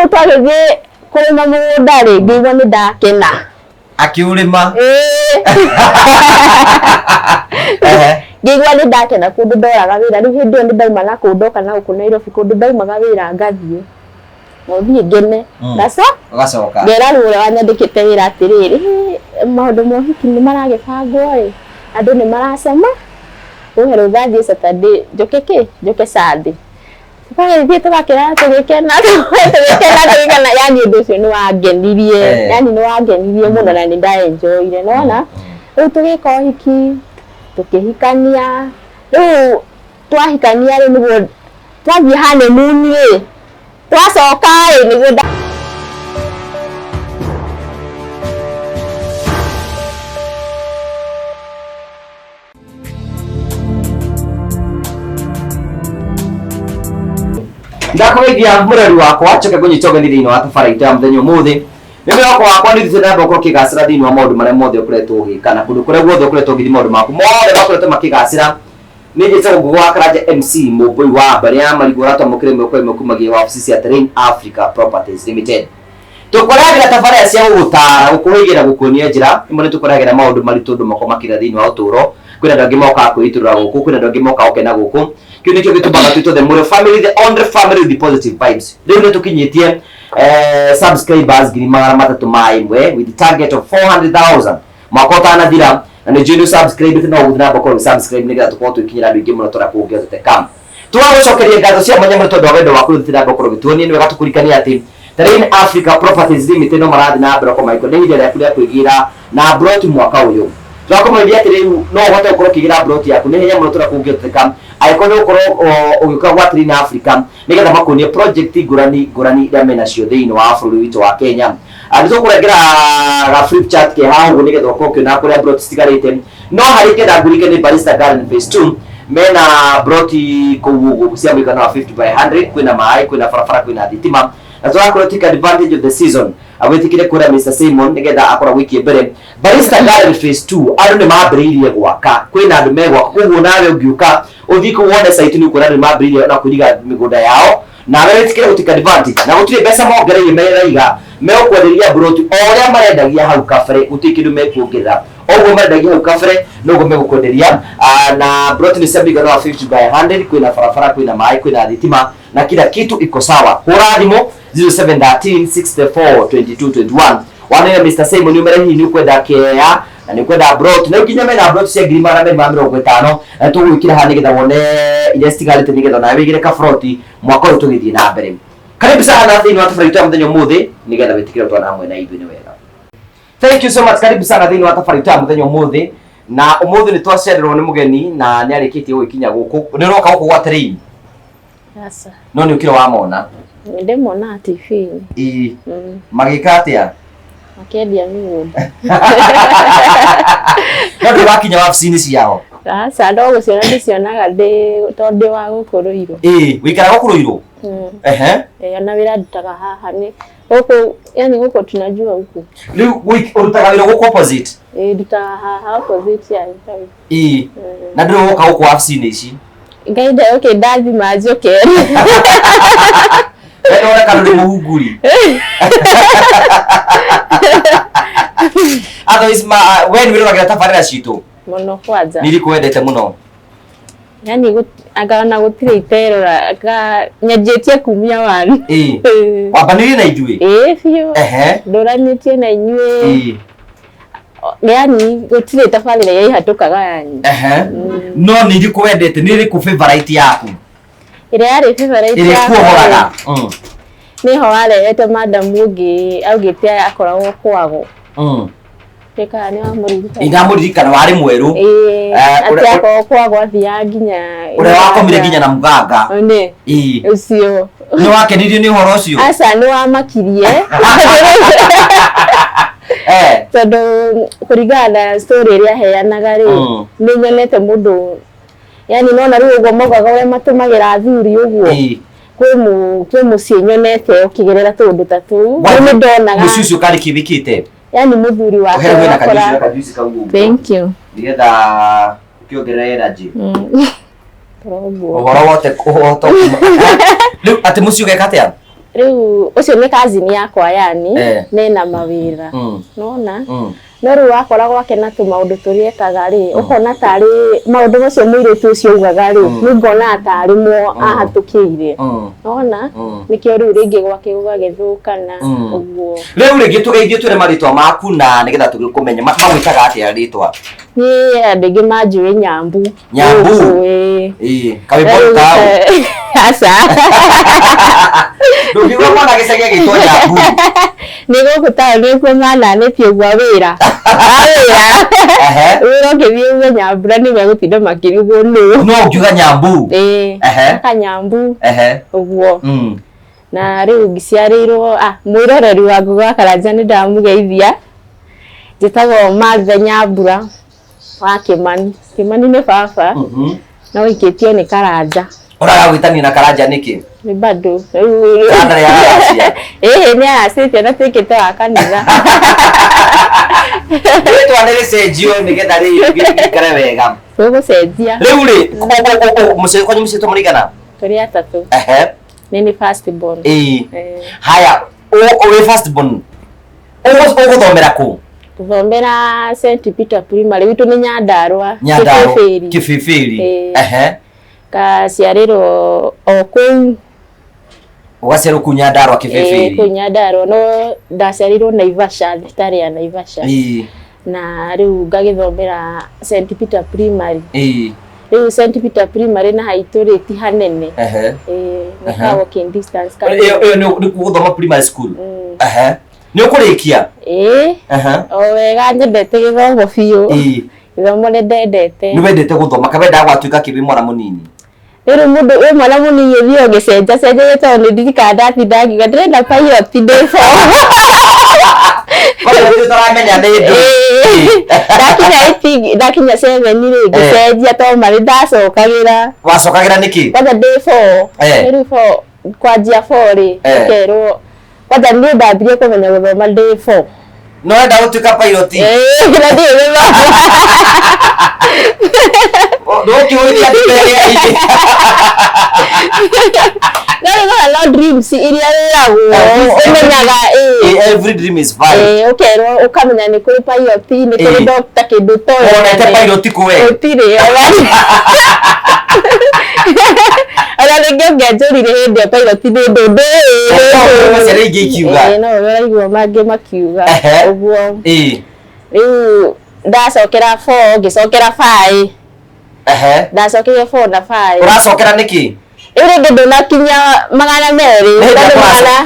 twagithie kurima mugunda ri ngigwa ni ndakena akiurima ngigwa ni ndakena kundu ndoraga wira riu hindi yo ni ndauma na kundu kana guku Nairobi kundu ndaumaga wira ngathie muthie ngene gacoka ngera rure wanyandikite wira atiriri maundu mo hiki ni maragibangwo ri andu ni maracema uheru gathie Saturday njoke Sunday Pagithie tugakira tugikena yani undu ucio ni wangenirie yani ni wangenirie muno na ni ndaenjoyire nona riu tugika hiki tukihikania riu twahikania ri niguo twathie honeymoon ri twacoka ri niguo ndakugeithia mureri wakwa choke gunyitoge thiini wa tabarĩra ya muthenya umuthi mimi wakwa ni thina ndoko kigacira thiini wa maundu maria mothe ukuretwo ugika na kundu kuria guothe ukuretwo ugithi maundu maku mothe makoretwo makigacira ni njĩte gwa Karanja MC Mũmbũi wa mbere ya marigũ ratwamũkĩre mwĩkwa ĩmwe kumagia wabici cia Terrain Africa Properties Limited tukoragĩra tabarĩra cia gũgũtara gũkũhĩgĩra gũkuonia njĩra imwe nĩ tukoragĩra maundu maritũ ndũ mako makĩra thiini wa ũtũro kwĩna andũ angĩ mokaga kwĩitũrũra gũkũ kwĩna andũ angĩ mokaga gũkena gũkũ kiu nikio gitumaga twitwo the Mũrũ family, the only family with the positive vibes. Riu ni tukinyitie subscribers 300,000 with the target of 400,000 mwaka utanathira na ni junior subscribe no guthina bako subscribe nigetha tukorwo twikinyira andu ingi muno tora kuongerete kam twagucokeria ngatho cia mwanya muno tondu wendo waku thira bako gituoni ni wega tukurikania ati Terrain Africa Properties Limited no marathi na mbere kwa Michael ni njira ya kuigira na broti mwaka uyu twakomenya ati riu no uhote gukorwo kigira broti yaku ni hinya muno tora kuongerete kam aikone ukorwo ugiuka gwa Terrain Africa nigetha makuonie project ngurani iria mena cio thiini wa bũrũri witu wa Kenya andũ tũkũrengera ga flip chart ke haha ũguo nigetha ũkorwo ũkĩona kũrĩa broti citigarĩte no harĩ kenda ngũrike nĩ Barista Garden Phase 2 mena broti kũu ũguo cia mũigana wa 50 by 100 kwĩna maĩ kwĩna barabara kwĩna thitima na tũrakorwo take advantage of the season agwĩtĩkire kũrĩa Mr Simon nigetha akorwo gũikie mbere Barista Garden Phase 2 andũ nĩ mambĩrĩirie gwaka kwĩna andũ megwaka koguo nawe ũngiũka ũthiĩ kũu wone site nĩ ũkuona nĩ mambĩrĩirie na kũiriga mĩgũnda yao nawe wĩtĩkire gũtake advantage na gũtirĩ mbeca mongereire meraiga megũkwenderia broti o ũrĩa marendagia hau kabere gũtirĩ kĩndũ mekuongerera oguo marendagia hau kabere noguo megũkwenderia na broti nĩ cia mũigana wa 50 by 100 kwĩna barabara kwĩna maĩ kwĩna thitima na kila kitu iko sawa hũra thimũ 0713 64 22 21 wanene Mr Simon numero hii ni kwenda kea na ni kwenda broti na ukinya mena broti cia 250 na tũgwĩkĩra haha nĩgetha wone iria citigarĩte nĩgetha nawe wĩigĩre kabroti mwaka ũyũ tũgĩthiĩ na mbere karibu sana thiini wa tabarĩra ya muthenya umuthi nigetha wĩtĩkĩre twana hamwe na ithuĩ nĩ wega. Thank you so much, karibu sana thiini wa tabarĩra ya muthenya umuthi na umuthi nĩ twacererwo nĩ mũgeni na nĩ arĩkĩtie gũkinya gũkũ nĩ ũroka gũkũ gwa Terrain. Yes. No nĩ ũkĩra wamona ndĩmona TV magĩka atĩa makĩendia mĩgũnda no ndũrakinya wabici-inĩ ciao aca ndogũciona ndĩcionaga tondũ wa gũkũ Ruiru wĩikaraga gũkũ Ruiru na wĩra ndutaga haha nĩ gũkũ yani gũkũ tunajua huku rĩu ũrutaga wĩra gũkũ opposite ndutaga haha opposite ya na ndĩrĩ gũka gũkũ wabici-inĩ ici ngaida okay ndathi maji okay Ora kana ni muhunguri. Otherwise when we look at tabarĩra citũ muno kwanza nilikwendete muno yani agana gutire iterora nyanjĩtie kumia wani wambanirie na ithuĩ biũ ndũranĩtie na inyuĩ yani gutire tabarĩra ya ihatũkaga yani no nilikwendete nĩrĩkũ favorite yaku ĩrĩa yarĩ favorite yaku ĩrĩa kuohoraga niho warehete madam ũngĩ augĩte akoragwo kwago Teka ni amuririkana. Ingamuririkana wari mweru. Ati ako kwago athia nginya. Ure wakomire nginya na muganga. One. Ucio. Ni wakenirio ni horo ucio. Asa ni wamakirie. Tondu kurigana story iria heanaga ri ni nyonete mundu yani nona riu ugo mogaga uria matumagira athuri uguo kwi mucii nyonete ukigerera tundu tatu ni ndonaga mucii ucio kari kibikite yani muthuri wake na kajuice kaugu. Thank you nigetha ukiongerera energy rogo ohoro wote kuhoto riu ati mucii ugeka atia riu ucio ni kazini yakwa yani nena mawira nona no riu wakora gwake na tu maundu turiekaga ri ukona tari maundu macio muiritu ucio ugaga ri ningona tari mo ahatukiire nona nikio riu ringi gwake gugagithukana uguo riu ringi tugeithie twire maritwa maku na nigetha tugikumenya magwitaga atia ritwa ni andigi manjui Nyambu kawi botao asa ndugiwa mwana gicege gitwa Nyambu nigo kutana ko mwana ne piogwa wira wira kithie Nyambu ni megutinda makirigo no ngiuga Nyambu ka Nyambu uguo na riu ngiciarirwo mwiroreri wa Nguga Karanja ni ndamugeithia njitagwo Martha Nyambura wa Kimani ni baba na wikitio ni Karanja uraga gwitani na Karanja niki ni bado Karanja ya Asia ni asite na tikite wa kanitha wetwa nere sejio nigetha ri gikare wega ugo sejia riu ri kwanyu musito murigana turi atatu ni first born haya o first born ugo thomera ku tuthomera St Peter Primary witu ni Nyandarua Kibibiri kaciariro oku ugaciarwo ku Nyandarua Kibibiri ku Nyandarua no ndaciarirwo Naivasha thitari ya Naivasha na riu ngagithomera St Peter Primary riu St Peter Primary na haituri ti hanene na walking distance ni kuthoma primary school ni ukurikia wega nyendete githomo biu githomo ni ndendete ni wendete guthoma kabenda gwatuika kibi mwana munini riu mundu we mwana munini thio gicenja cenja ni ndirikada ati ndagiga ndirenda pilot ndefo kwa taramenya ndio ndakinya 7 ni gicenjia to mari ndacokagira wacokagira niki kwa ndefo riu 4 kwa jia 4 kero kwanza ni ndambire kumenya guthoma D4 no enda gutuika pilot gira ndi no kiuria ndere no dreams iria wirago umenyaga every dream is valid ukero ukamenya ni kuri pilot ni kuri doctor kindu to ona pilot kuwe utire ala ninge njurire hindi pilot ni ndu masere igikiuga no wiraigwa mange makiuga uguo riu ndacokera 4 ngicokera 5 ndacokera 4 na 5 uracokera niki iri ndu nakinya 200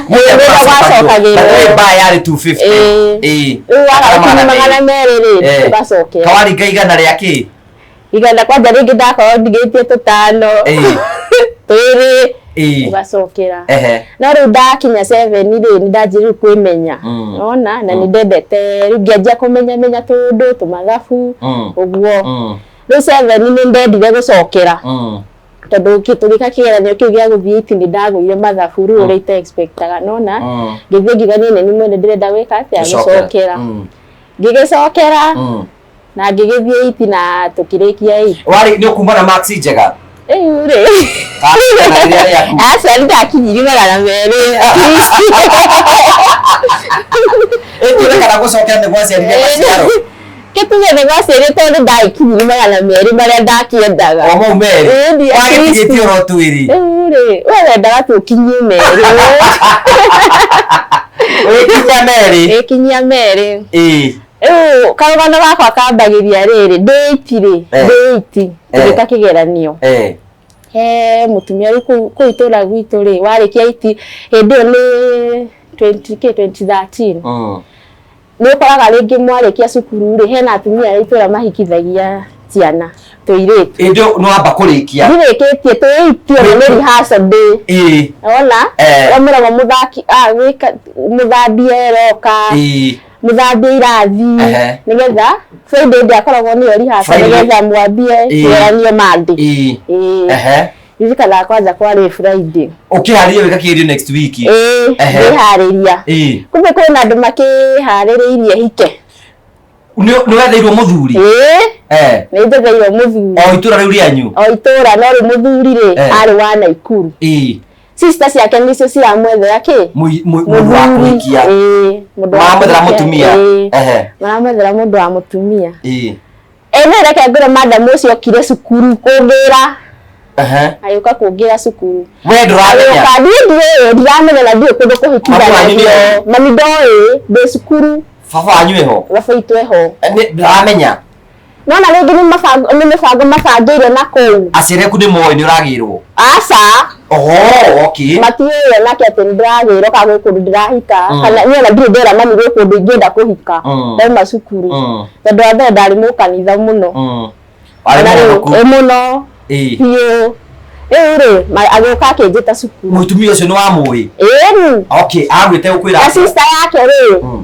ndu wacokagira ba yari 250 wakakinya 200 tugacokera kawari ngaigana riaki igana kwanja ringi ndakorwo ndigĩtie 5 twĩrĩ tugacokera no riu ndakinya 7 rĩ nĩndanjĩrĩirie kwĩmenya ona na nĩndendete riu ngĩanjia kũmenya tũndũ tũmathabu ũguo riu 7 nĩndendire gũcokera tondũ gĩtũgĩka kĩgeranio kĩu gĩa gũthiĩ 8 nĩndagũire mathabu riu ũrĩa ite-expectaga nona ngĩthiĩ ngiuga niĩ nĩ mwene ndĩrenda gwĩka atĩa gũcokera ngĩgĩcokera na ngĩgĩthiĩ 8 na tũkĩrĩkia 8 wari nĩ ũkuma na marks njega rĩ aca ndakinyire 200 ĩtuĩkaga gũcokera nĩ gwaciarire maciaro gĩtuge nĩ gwaciarire tondũ ndakinyire 200 marĩa ndakĩendaga o mau merĩ wagĩtigĩtie oro twĩrĩ rĩ we wendaga tũkinyie merĩ ũgĩkinyia merĩ karũgano gakwa kambagĩria rĩrĩ ndĩ8 tũgĩka kĩgeranio he mũtumia wĩ kũu itũũra gwitũ rĩ warĩkia 8 hĩndĩ ĩyo nĩ 2013 nĩ ũkoraga rĩngĩ mwarĩkia cukuru rĩ hena atumia itũũra mahikithagia ciana tũirĩtu ĩndĩ no amba kũrĩkia ndirĩkĩtie tũitio nĩ rehearsal day ona wamũragwo mũthaki mũthambie roka mũthambie irathi nigetha Friday ndiakoragwo nĩyo rehearsal nigetha mwambie kĩgeranio Monday ririkana kwanza kwarĩ Friday ũkĩharĩria wĩka kĩgeranio next week ndĩharĩria kumbe kwĩna andũ makĩharĩrĩirie hike nĩ wetheirwo mũthuri nĩ njetheirwo mũthuri o itũũra rĩu rĩanyu o itũũra no rĩ mũthuri rĩ arĩ wa Naikuru sister ciake nicio ciramwethera ki mundu wa kuhikia maramwethera mutumia maramwethera mundu wa mutumia ene reke ngore madam ucio kire cukuru kungira ayuka kungira cukuru we ndramenya ndiramenya na ndio kundu kuhikithia mami ndoi de cukuru baba anyweho baba itweho ndramenya nona rĩngĩ nĩ mĩbango mabangĩire na kũu acireku nĩ moĩ nĩ ũragĩrwo aca okay matiĩyo nake atĩ nĩ ndĩragĩrwo kana gwĩ kũndũ ndĩrahika kana niĩ ona ndirĩ ndera mami gwĩ kũndũ ingĩenda kũhika ndauma cukuru tondũ wa mbere ndarĩ mũkanitha mũno mũno biũ rĩu agĩũka akĩnjĩta cukuru mũtumia ũcio nĩ wamũĩ okay agwĩte gũkwĩra na sister yake rĩ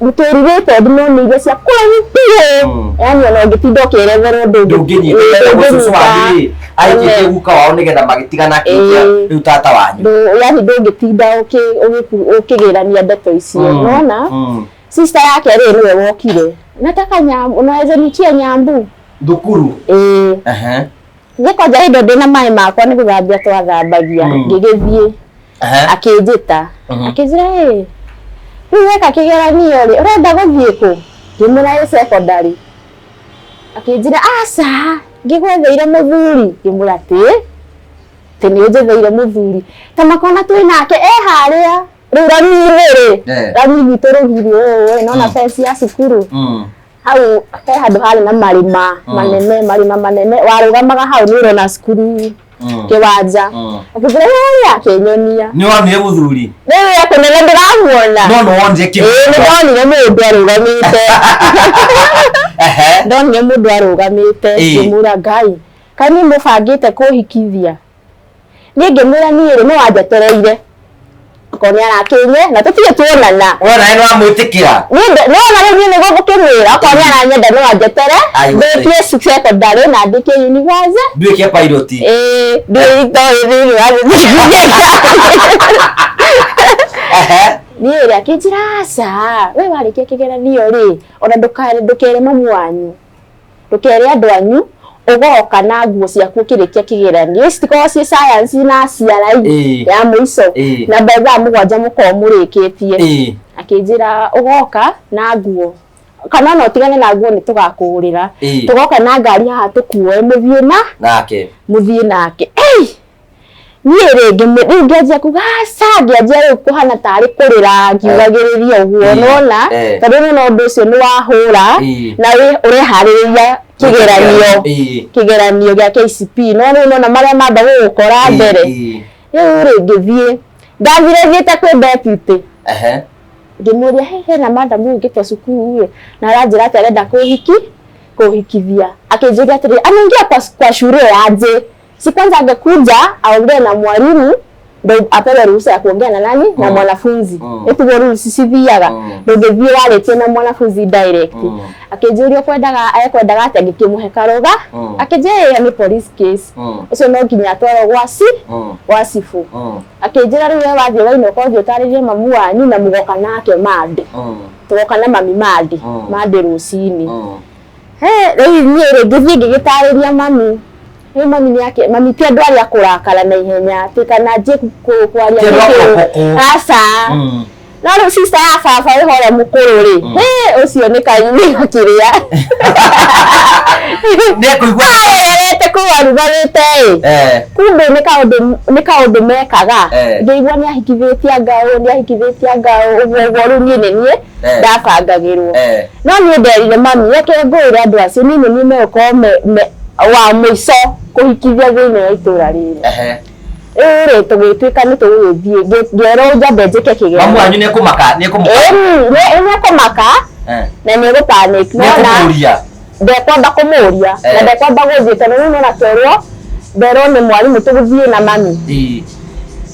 muturirite ndino iria cia kũrĩtie yani ona ngĩtinda ũkĩeretherwo ndũngĩnyita ũcio wagĩrĩ aikĩtie guka wao nĩgetha magĩtigana kĩtia rĩu tata wanyu yani ndũngĩtinda ũkĩgĩrania ndeto icio unaona sister yake rĩ nĩwe wokire nataka nyambu unaweza nitia nyambu thukuru ngĩkonja indo ndĩna maĩ makwa nĩ gũthambia twathambagia ngĩgĩthiĩ akĩnjĩta akĩnjĩra weka kĩgeranio rĩ ũrenda gũthiĩ kũ ngĩmũra secondary akĩnjĩra aca ngĩgwetheire mũthuri ngĩmũra tĩ nĩ ũnjetheire mũthuri ta makona twĩ nake harĩa rĩu rami witũ rũgiri ũũ nona fence ya cukuru hau he handũ harĩ na marima manene warũgamaga hau nĩ ũrona cukuru kiwanja akĩnjĩra akĩnyonia nĩ wonire mũthuri rĩu akũnene ndĩramuona no wonje kĩ ndonire mũndũ arũgamĩte ndonire mũndũ arũgamĩte ngĩmũra Ngai kaĩ nĩ mũbangĩte kũhikithia niĩ ngĩmũra niĩ rĩ nĩ wanjetereire akorwo nĩ arakĩnye na tũtirĩ tuonana wona nĩ wamwĩtĩkĩra nĩwona rĩu niĩ nĩguo ngũkĩmwĩra akorwo nĩ aranyenda no anjetere ndĩkie secondary na ndĩkie university nduĩke pilot niĩ rĩ akĩnjĩra aca we warĩkia kĩgeranio rĩ ona ndũkere mamu wanyu ndũkere andũ anyu ugoka na nguo ciaku ũkĩrĩkia kĩgeranio citikoragwo ciĩ science na CRE ya mũico na thaa mũgwanja mũkorwo mũrĩkĩtie akĩnjĩra ugoka na nguo kana no tigane na nguo nĩ tũgakũgũrĩra tũgoka na ngari haha tũkuoe mũthiĩ nake niĩ rĩngĩ ngĩanjia kuga aca ngĩanjia rĩu kũhana tarĩ kũrĩra ngiugagĩrĩria ũguo nona tondũ nona ũndũ ũcio nĩ wahũra na ũreharĩrĩria kĩgeranio gĩa KCP no rĩu nona marĩa mamba gũgũkora mbere rĩu rĩ ngĩthiĩ ndathire thiĩte kwĩ deputy ngĩmũria hena madam ũngĩtwa cukuru na aranjĩra atĩ arenda kũhikithia akĩnjũria atĩrĩrĩ anaingia kwa shule aje si kwanza angekuja aongee na mwalimu ndo apewe ruhusa ya kuongea na nani na mwanafunzi eti bora sisithiaga ndo ngĩthiĩ warĩtie na mwanafunzi direct akĩnjũria kwendaga ati angĩkĩmũhe karoga akĩnjĩra nĩ police case ũcio no nginya atwarwo gwa cibu akĩnjĩra rĩu we wathiĩ wainũka ũthiĩ ũtarĩrie mamu wanyu na mũgoka nake mande tũgoka na mami mande rũcinĩ rĩu niĩ ngĩthiĩ ngĩgĩtarĩria mami mami yake mami pia ndo alia kurakara na ihenya tikana je kwaria aca no sister ya baba ihora mukuru ri ucio ni kaini akiria ne kuigua te kuarugarite kumbe ni kaundu mekaga ngeigua ni ahikithitie ngao uguo ni niĩ ndabangagirwo no ni nderire mami yake ngũire andu acio ni meko wa mũico kũhikithia thĩinĩ wa itũra rĩrĩ rĩ tũgĩtuĩka nĩ tũgũgĩthiĩ ngerwo njambe njĩke kĩgeranio mamu wanyu nĩ ekũmaka na nĩ egũpanic nona ndekwamba kũmũria na ndekwamba gũthiĩ tondũ nĩona nderwo nĩ mwarimũ tũgũthiĩ na mami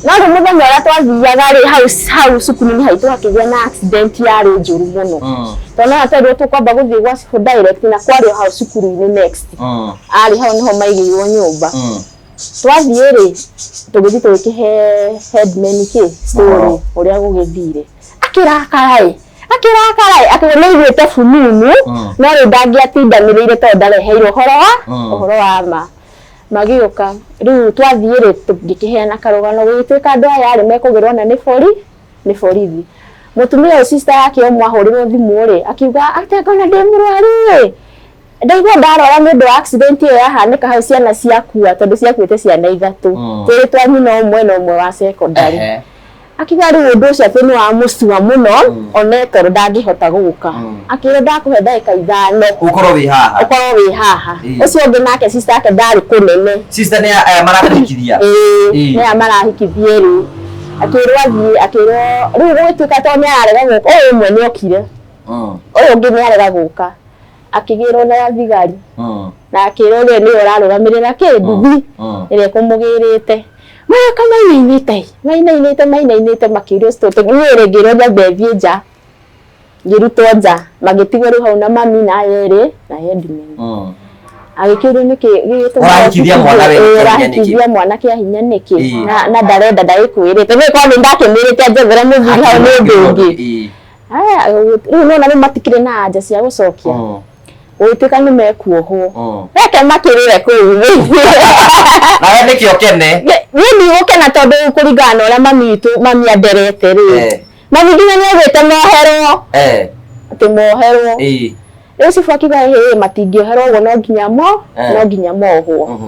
no rĩu mũthenya ũrĩa twathiaga rĩ hau cukuru-inĩ haitũ hakĩgĩa na accident yarĩ njũru mũno tondũ no aterwo tũkwamba gũthiĩ gwa cibu direct na kwarĩ hau cukuru-inĩ next arĩ hau nĩho maigĩirwo nyũmba twathiĩ rĩ tũgĩthiĩ tũgĩkĩhe headman story ũrĩa gũgĩthire akĩrakara akĩgĩa nĩaiguĩte fununu no rĩu ndangĩatindanĩrĩire tondũ ndareheirwo ũhoro wa ma magioka riu twathire tugikiheana karugano gwituika andu aya ari mekugirwo na ni borithi mutumia sister yake omwahurirwo thimu ri akiuga atekona ndimurwaru ri ndaigua ndarora ni ndu accident iyo yahanika hau ciana ciakua tondu ciakuite ciana ithatu tiri twanyina umwe na umwe wa secondary akiuga riu undu ucio ati ni wa mucua muno onetoro ndangihota guka akira ndakuhe ndagika 5 ukorwo wi haha ucio ungi nake sister yake ndari kunene sister ni marahikithia ni marahikithia ri akirwo riu gwituika to ni arega guka uyu umwe ni okire uyu ungi ni arega guka akigirwo na thigari na akirwo ni urarugamirira kinduthi ire kumugirite mainainite makirio stote ngiregero nyambethie nja ngirutwo nja magitigwo riu hau na mami na yeri na headman agikirwo niki gigitwa mwana kia hinya niki na ndarenda ndagikwirite ni kwa ndakimwirite njethera muthuri hau ni ndungi riu nona ni matikire na anja cia gucokia Uitika ni mekuoho. Reke makirire kuu. Na niki okene. Ni okena tondu kurigana ora mami anderete ri. Mami nginya ni agwite mohero. Ati mohero. Eci fakiga matingioherwo uguo no nginya mohwo.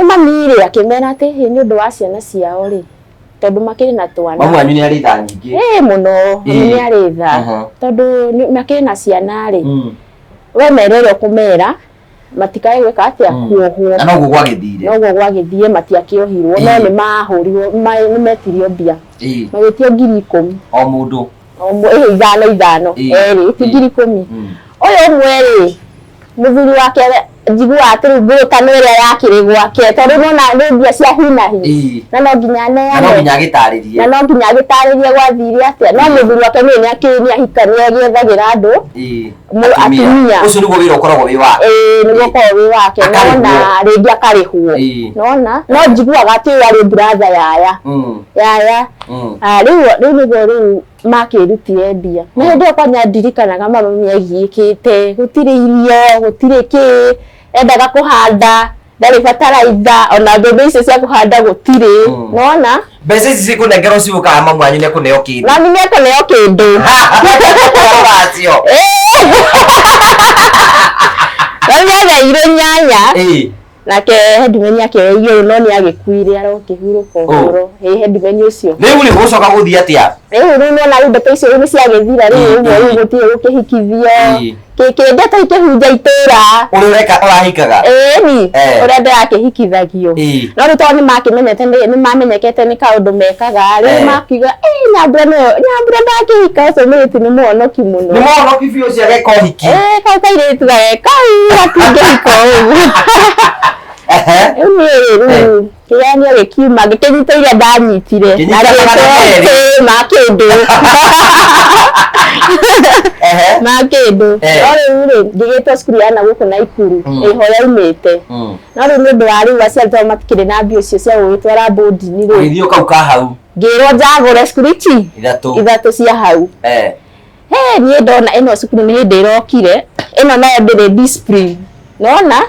Mami ri akimera ati ni undu wa ciana ciao ri. Tondu makiri na twana. Mamu anyu ni aritha nyingi. Muno ni aritha. Tondu makiri na ciana ri. We merero kumera matikae gweka atia kuohwo na no gwagithire matiakiohirwo no ni mahurirwo ni metirio mbia magitio 10,000 o mundu ithano eri 10,000 uyu mweri muthuri wake njigua ati ngurukano iria yakiri gwake tondu nona ni mbia cia hinahi na no nginya agitaririe gwathire atia no muthuri wake ni akiri ahikania giethagira andu atumia ucio niguo wira ukoragwo wi wake niguo ukoragwo wi wake nona ringi akarihwo nona no njiguaga ati ari brother yaya riu niguo makirutire mbia na hindi okwa nyandirikanaga mama miagikite gutire irio gutire ki endaga kuhanda ndari bataraitha ona mbembe icio cia kuhanda gutire nona mbeca ici cikunengerwo ciukaga mamu anyu ne kuneo kindu na mimi kuneo kindu wacio Nanya ire nyanya nake headman yake iyo no ni agikuire arokihuruka uhoro headman ucio riu ni gucoka guthia atia riu no na ndeto icio ni ciagithira riu gutire gukihikithio kende ta ikihunja itira urahikaga ni urenda yakihikithagio no ruto ni makimenyete ni mamenyekete ni kaundu mekaga riu makiga nyambura ndakihika so meti ni muonoki muno biu cia geko hiki kaire tugaeka gatingihika ugu kiani agikiuma gikinyita iria ndanyitire na makindu makindu ore ngigitwo skuru yana guku na ikuru ihoya imite no riu ndu wa riu aciari to matikire na mbio cio cia gwitwara bodi ni riu ithio kau ka hau ngirwo njagure skuru ici ithatu cia hau ni ndona ino skuru ni hindi irokire ino nayo ndiri discipline nona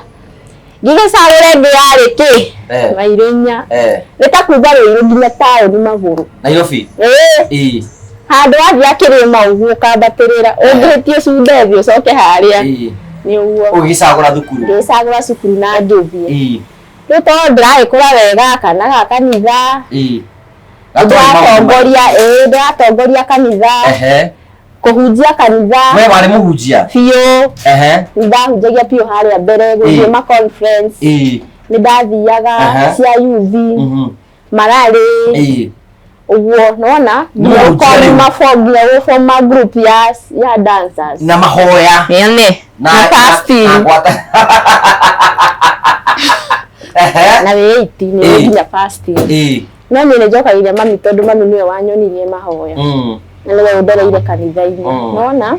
ngigicagure ndirari ki mairinya nitakuga riu nginya taoni maguru Nairobi handu athia kirima uguo kambatirira ungihitio cundethio coke haria ni uguo ugicagura thukuru ngicagura cukuru na ngithie riu to ndiragikura wega kana ga kanitha ndatongoria kanitha kuhunjia kanitha we wari muhunjia biu ndahunjagia biu haria mbere guthie ma conference ni ndathiaga cia yuthi marari uguo nona kwa mafogia wo ma group ya dancers na mahoya na fasting na weiti ni nginya fasting no ni njoka ile mami tondu mami niwe wanyonirie mahoya na niwe ndereire kanitha-ini nona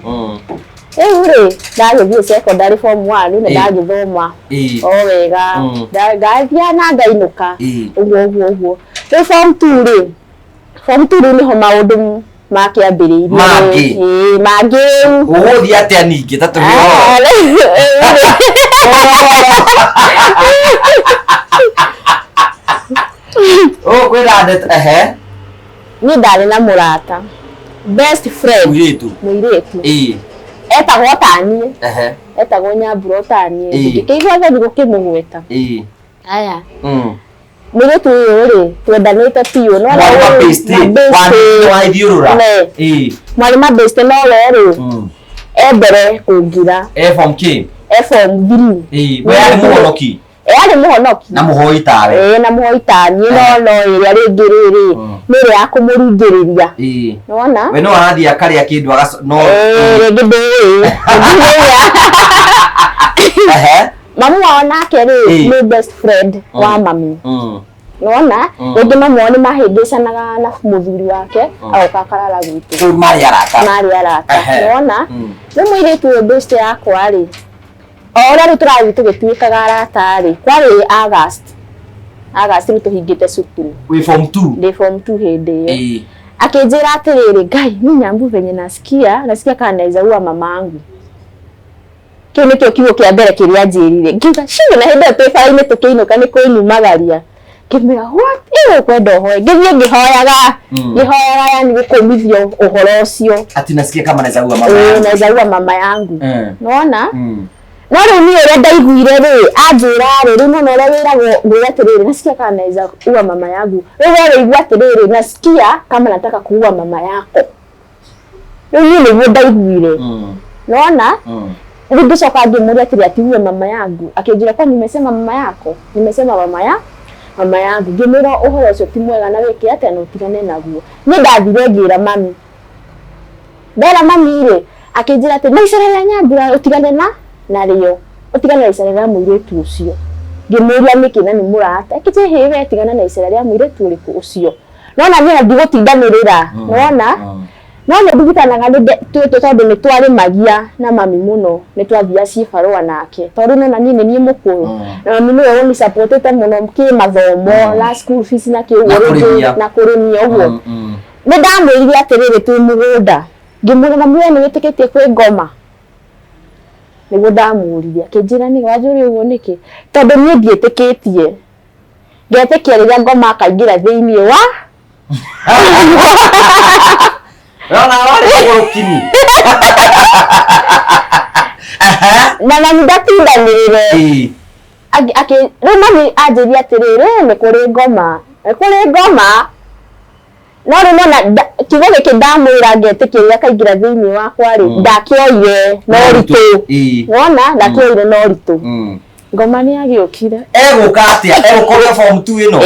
uri ndagithie secondary form 1 na ndagithoma o wega ndathia na ngainuka uguo riu form 2 ri form 2 ni ho maundu makiambiriirie mangi uguthia atia ningi tatu Oh, kwenda ndet ni ndari na murata best friend muiretu etagwo Tanie etagwo Nyambura Tanie ngĩkĩigua tha gũkĩmũgweta aya muiretu ũyũ rĩ twendanĩte biũ no mwarĩ mabĩste no we rĩ mbere kũngira form K form 3 we arĩ mũhonoki arĩ mũhonoki na mũhoi tawe na mũhoi Tanie no ĩrĩa rĩngĩ rĩrĩ nĩrĩ ya kũmũringĩrĩria nona we no arathiĩ akarĩa kĩndũ no rĩngĩ ndĩrĩ mamu wao nake rĩ nĩ best friend wa mami nona rĩngĩ mamu wao nĩ mahĩngĩcanaga na mũthuri wake agoka akarara gwitũ marĩ arata nona nĩ mũirĩtu ũyũ best yakwa rĩ ora rĩ tũrathiĩ tũgĩtuĩkaga arata rĩ kwarĩ August rĩ tũhingĩte cukuru we form 2 ndĩ form 2 hĩndĩ ĩyo akĩnjĩra atĩrĩrĩ Ngai mimi Nyambu venye nasikia kana naweza ua mamangu kĩu nĩkĩo kiugo kĩa mbere kĩrĩa anjĩrire ngiuga ciu na hĩndĩ ĩyo twĩ bara-inĩ tũkĩinũka nĩ kũinumagaria ngĩmwĩra what kwenda ũhoe ngĩthiĩ ngĩhoyaga yani gũkũmithio ũhoro ũcio ati nasikia kama naweza ua mama yangu nona no rĩu niĩ ũrĩa ndaiguire rĩ anjĩra rĩ mũno ũrĩa wĩragwo ngwĩra atĩrĩrĩ nasikia kama naweza ua mama yangu rĩu wĩigua atĩrĩrĩ nasikia kama nataka kuua mama yako rĩu niĩ nĩguo ndaiguire nona rĩu ngĩcoka ngĩmũria atĩrĩ atiue mama yangu akĩnjĩra kwa nimesema mama yako nimesema mama yangu ngĩmwĩra ũhoro ũcio ti mwega na wĩke atĩa na ũtigane naguo niĩ ndathire ngĩra mami ndera mami rĩ akĩnjĩra atĩ na icera rĩa Nyambura ũtigane narĩo ũtigane na icera rĩa mũirĩtu ũcio ngĩmũria nĩkĩ na nĩ mũrata akĩnjĩra we tigana na icera rĩa mũirĩtu ũrĩkũ ũcio nona niĩ ndigũtindanĩrĩra nona no nĩ ndigitanaga tondũ nĩ twarĩmagia na mami mũno nĩ twathiaga cibarũa nake tondũ nona niĩ nĩ niĩ mũkũrũ na mami nĩwe ũni supportete mũno kĩmathomo la school fees na kĩũgũrĩngĩ na kũrĩmia ũguo nĩ ndamwĩrire atĩrĩrĩ twĩ mũgũnda ngĩmwĩra mami we nĩ wĩtĩkĩtie kwĩ ngoma nĩguo ndamũririe akĩnjĩra nĩ wanjũria ũguo nĩkĩ tondũ niĩ ndiĩtĩkĩtie ngetĩkia rĩrĩa ngoma akaingĩra thĩinĩ wa Rona wale gorokini. Na mami ndatindanĩrĩre. Rĩu mami anjĩria atĩrĩrĩ nĩ kũrĩ ngoma. No rĩu nona kiugo gĩkĩ ndamwĩra ngetĩkĩria akaingĩra thĩinĩ wakwa rĩ ndakĩoire no ritũ. Wona ndakĩoire no ritũ. Ngoma nĩ agĩũkire. Egũka atĩa? Egũkorwo form 2 ĩno?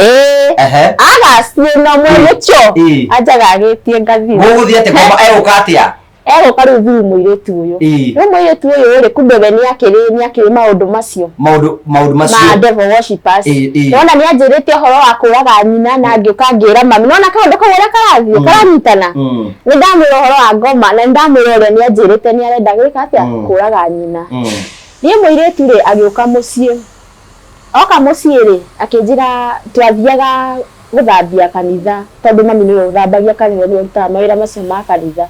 August ĩno mwĩrĩtio ajaga agĩtie ngathĩ. Gũgũthiĩ atĩ ngoma egũka atĩa? Egũka rĩu thiĩ mũirĩtu ũyũ. Rĩu mũirĩtu ũyũ rĩ kumbe we nĩ akĩrĩ maũndũ macio. Maũndũ macio. Ma devil worshippers. Nona nĩ anjĩrĩte ũhoro wa kũraga nyina na ngĩũka ngĩra mami. Nona kaũndũ kau ũrĩa karathiĩ karanyitana. Nĩ ndamwĩra ũhoro wa ngoma na nĩ ndamwĩra ũrĩa nĩ anjĩrĩte nĩ arenda gwĩka atĩa kũraga nyina. Niĩ mũirĩtu rĩ agĩũka mũciĩ. Oka mũciĩ rĩ akĩnjĩra twathiaga gũthambia kanitha tondũ mami nĩwe ũthambagia kanitha nĩwe ũrutaga mawĩra macio ma kanitha.